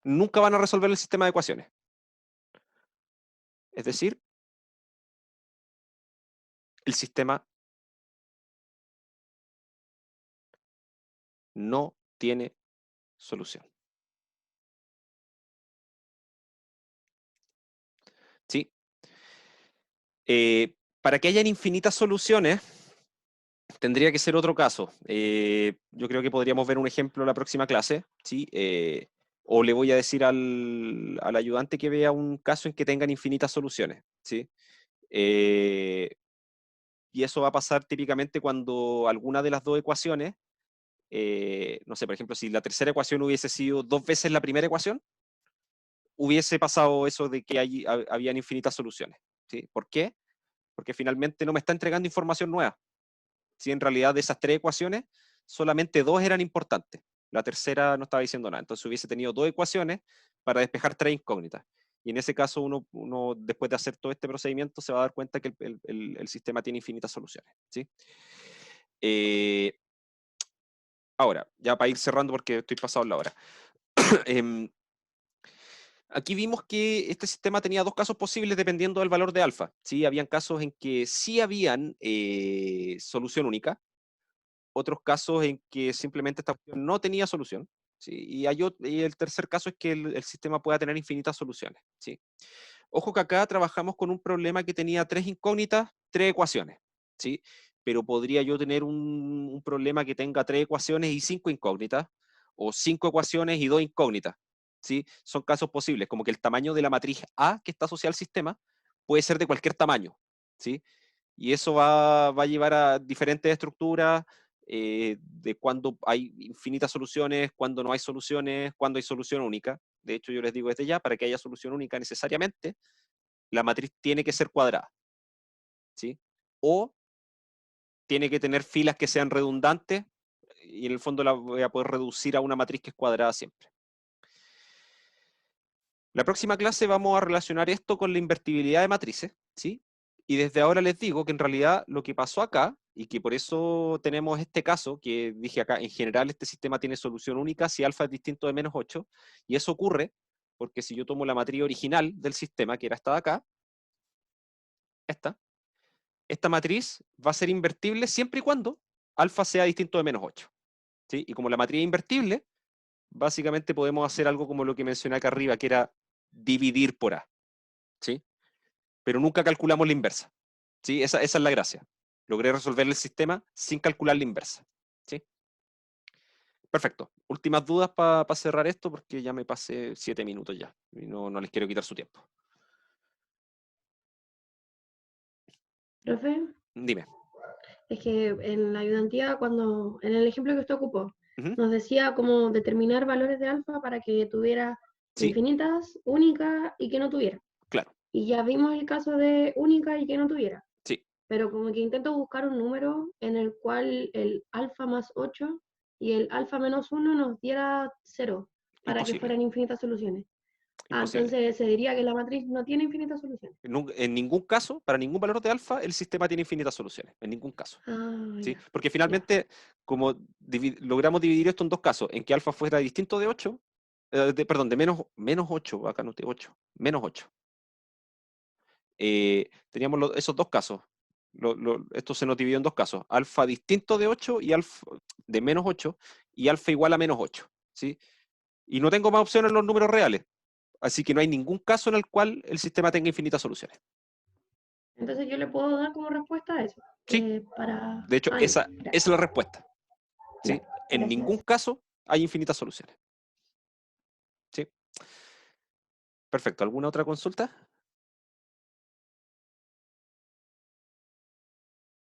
nunca van a resolver el sistema de ecuaciones. Es decir, el sistema no tiene solución. ¿Sí? Para que hayan infinitas soluciones, tendría que ser otro caso. Yo creo que podríamos ver un ejemplo en la próxima clase, ¿sí? O le voy a decir al ayudante que vea un caso en que tengan infinitas soluciones, ¿sí? Y eso va a pasar típicamente cuando alguna de las dos ecuaciones, no sé, por ejemplo, si la tercera ecuación hubiese sido 2 veces la primera ecuación, hubiese pasado eso de que habían infinitas soluciones, ¿sí? ¿Por qué? Porque finalmente no me está entregando información nueva. Si en realidad de esas 3 ecuaciones, solamente 2 eran importantes. La tercera no estaba diciendo nada. Entonces hubiese tenido 2 ecuaciones para despejar 3 incógnitas. Y en ese caso, uno después de hacer todo este procedimiento, se va a dar cuenta que el sistema tiene infinitas soluciones, ¿sí? Ahora, ya para ir cerrando porque estoy pasado la hora. Aquí vimos que este sistema tenía 2 casos posibles dependiendo del valor de alfa, ¿sí? Habían casos en que sí habían solución única, otros casos en que simplemente esta cuestión no tenía solución, ¿sí? Y el tercer caso es que el sistema pueda tener infinitas soluciones, ¿sí? Ojo que acá trabajamos con un problema que tenía 3 incógnitas, 3 ecuaciones, ¿sí? Pero podría yo tener un problema que tenga 3 ecuaciones y 5 incógnitas, o 5 ecuaciones y 2 incógnitas, ¿sí? Son casos posibles, como que el tamaño de la matriz A que está asociada al sistema puede ser de cualquier tamaño, ¿sí? Y eso va a llevar a diferentes estructuras, de cuando hay infinitas soluciones, cuando no hay soluciones, cuando hay solución única. De hecho, yo les digo desde ya, para que haya solución única necesariamente, la matriz tiene que ser cuadrada, ¿sí? O tiene que tener filas que sean redundantes, y en el fondo la voy a poder reducir a una matriz que es cuadrada siempre. La próxima clase vamos a relacionar esto con la invertibilidad de matrices, ¿sí? Y desde ahora les digo que en realidad lo que pasó acá, y que por eso tenemos este caso, que dije acá, en general este sistema tiene solución única si alfa es distinto de menos 8, y eso ocurre porque si yo tomo la matriz original del sistema, que era esta de acá, esta matriz va a ser invertible siempre y cuando alfa sea distinto de menos 8, ¿sí? Y como la matriz es invertible, básicamente podemos hacer algo como lo que mencioné acá arriba, que era dividir por A, ¿sí? Pero nunca calculamos la inversa, ¿sí? Esa es la gracia. Logré resolver el sistema sin calcular la inversa, ¿sí? Perfecto. Últimas dudas para cerrar esto, porque ya me pasé 7 minutos ya, y no les quiero quitar su tiempo. Profe, Dime. es que en la ayudantía, cuando en el ejemplo que usted ocupó, Ujú. nos decía cómo determinar valores de alfa para que tuviera Sí, infinitas, únicas y que no tuviera. claro, Y ya vimos el caso de única y que no tuviera. sí. Pero como que intento buscar un número en el cual el alfa más 8 y el alfa menos 1 nos diera 0 para que Imposible, fueran infinitas soluciones. imposible. Entonces se diría que la matriz no tiene infinitas soluciones. En ningún caso, para ningún valor de alfa, el sistema tiene infinitas soluciones, en ningún caso, Ah, ¿sí? ya, Porque ya. finalmente, como logramos dividir esto en 2 casos, en que alfa fuera distinto de 8, perdón, de menos 8, acá noté 8, menos 8. Teníamos esos 2 casos. Esto se nos dividió en 2 casos, alfa distinto de 8 y alfa de menos 8 y alfa igual a menos 8, ¿sí? Y no tengo más opciones en los números reales, así que no hay ningún caso en el cual el sistema tenga infinitas soluciones. Entonces yo le puedo dar como respuesta a eso. Sí, Para... de hecho, Ah, ya, esa gracias. es la respuesta, Ya, ¿sí? En ningún gracias. caso hay infinitas soluciones, ¿sí? Perfecto. ¿Alguna otra consulta?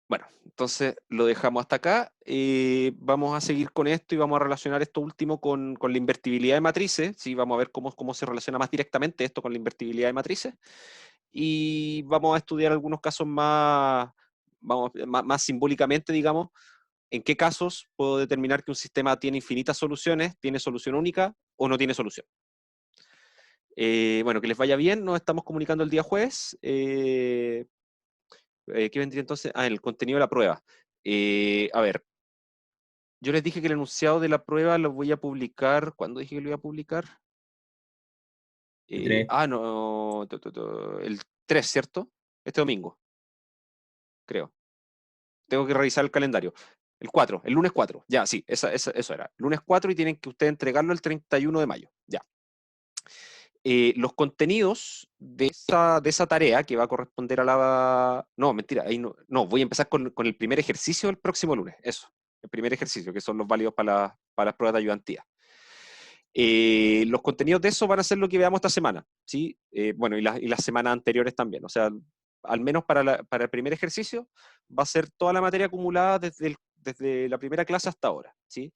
Bueno, entonces lo dejamos hasta acá. Vamos a seguir con esto y vamos a relacionar esto último con la invertibilidad de matrices. ¿Sí? Vamos a ver cómo se relaciona más directamente esto con la invertibilidad de matrices. Y vamos a estudiar algunos casos más simbólicamente, digamos, en qué casos puedo determinar que un sistema tiene infinitas soluciones, tiene solución única o no tiene solución. Bueno, que les vaya bien. Nos estamos comunicando el día jueves. ¿Qué vendría entonces? Ah, el contenido de la prueba. A ver, yo les dije que el enunciado de la prueba lo voy a publicar. ¿Cuándo dije que lo iba a publicar? El 3. No, el 3, ¿cierto? Este domingo, creo. tengo que revisar el calendario. El 4, el lunes 4, ya, sí, eso era. Lunes 4 y tienen que ustedes entregarlo el 31 de mayo, ya. Los contenidos de esa tarea que va a corresponder a la... No, mentira, ahí no, voy a empezar con el primer ejercicio del próximo lunes, eso, el primer ejercicio, que son los válidos para las pruebas de ayudantía. Los contenidos de eso van a ser lo que veamos esta semana, ¿sí? Bueno, y las semanas anteriores también, o sea, al menos para el primer ejercicio va a ser toda la materia acumulada desde la primera clase hasta ahora, ¿sí?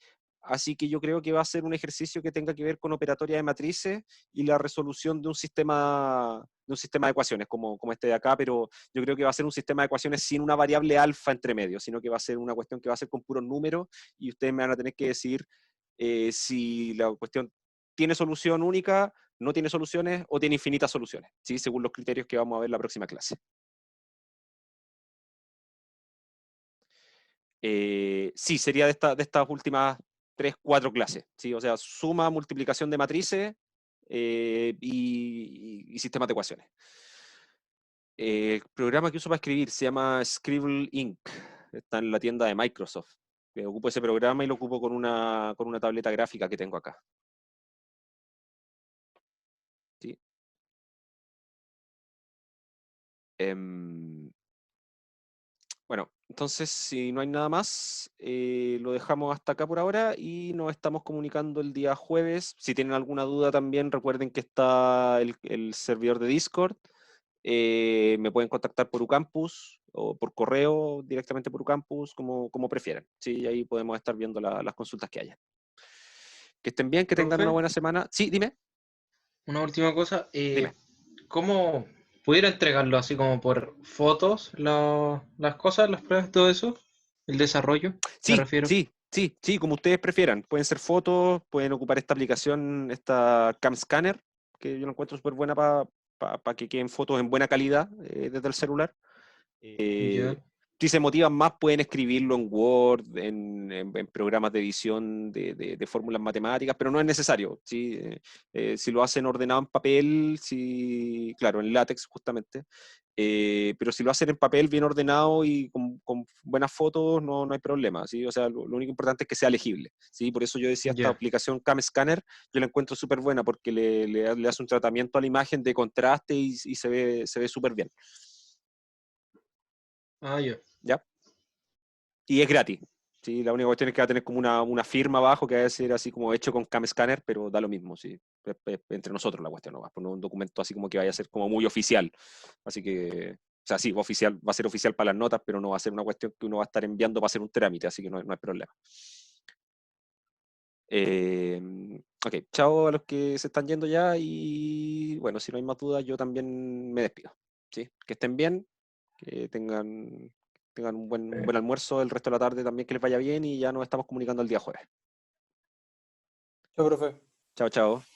Así que yo creo que va a ser un ejercicio que tenga que ver con operatoria de matrices y la resolución de un sistema de ecuaciones, como este de acá, pero yo creo que va a ser un sistema de ecuaciones sin una variable alfa entre medio, sino que va a ser una cuestión que va a ser con puros números y ustedes me van a tener que decir si la cuestión tiene solución única, no tiene soluciones o tiene infinitas soluciones, ¿sí? Según los criterios que vamos a ver en la próxima clase. Sí, sería de estas últimas 3, 4 clases, ¿sí? O sea, suma, multiplicación de matrices y sistemas de ecuaciones. El programa que uso para escribir se llama Scribble Inc. Está en la tienda de Microsoft. Ocupo ese programa y lo ocupo con una tableta gráfica que tengo acá. ¿Sí? Bueno, entonces si no hay nada más, lo dejamos hasta acá por ahora y nos estamos comunicando el día jueves. Si tienen alguna duda también, recuerden que está el servidor de Discord. Me pueden contactar por Ucampus o por correo directamente por Ucampus, como prefieran. Sí, y ahí podemos estar viendo las consultas que haya. Que estén bien, que tengan una Profe, buena semana. Sí, dime. una última cosa. Dime. ¿Cómo pudiera entregarlo así como por fotos, las cosas, las pruebas, todo eso? El desarrollo, me Sí, refiero. sí, como ustedes prefieran. Pueden ser fotos, pueden ocupar esta aplicación, esta Cam Scanner, que yo la encuentro súper buena para que queden fotos en buena calidad desde el celular. Ya. Si se motivan más, pueden escribirlo en Word, en programas de edición de fórmulas matemáticas, pero no es necesario. ¿Sí? Si lo hacen ordenado en papel, claro, en látex justamente, pero si lo hacen en papel bien ordenado y con buenas fotos, no hay problema. ¿Sí? O sea, lo único importante es que sea legible. ¿Sí? Por eso yo decía, esta Ya. aplicación Cam Scanner, yo la encuentro súper buena porque le hace un tratamiento a la imagen de contraste y se ve súper bien. Ah, ya. ¿Ya? Y es gratis. ¿Sí? La única cuestión es que va a tener como una firma abajo que va a ser así como hecho con Cam Scanner, pero da lo mismo, ¿sí? Entre nosotros la cuestión, no va a poner un documento así como que vaya a ser como muy oficial. Así que, o sea, sí, oficial, va a ser oficial para las notas, pero no va a ser una cuestión que uno va a estar enviando para hacer un trámite, así que no hay problema. Ok, chao a los que se están yendo ya y bueno, si no hay más dudas, yo también me despido. ¿Sí? Que estén bien, que tengan un buen almuerzo el resto de la tarde también, que les vaya bien y ya nos estamos comunicando el día jueves. Chao, profe. Chao, chao.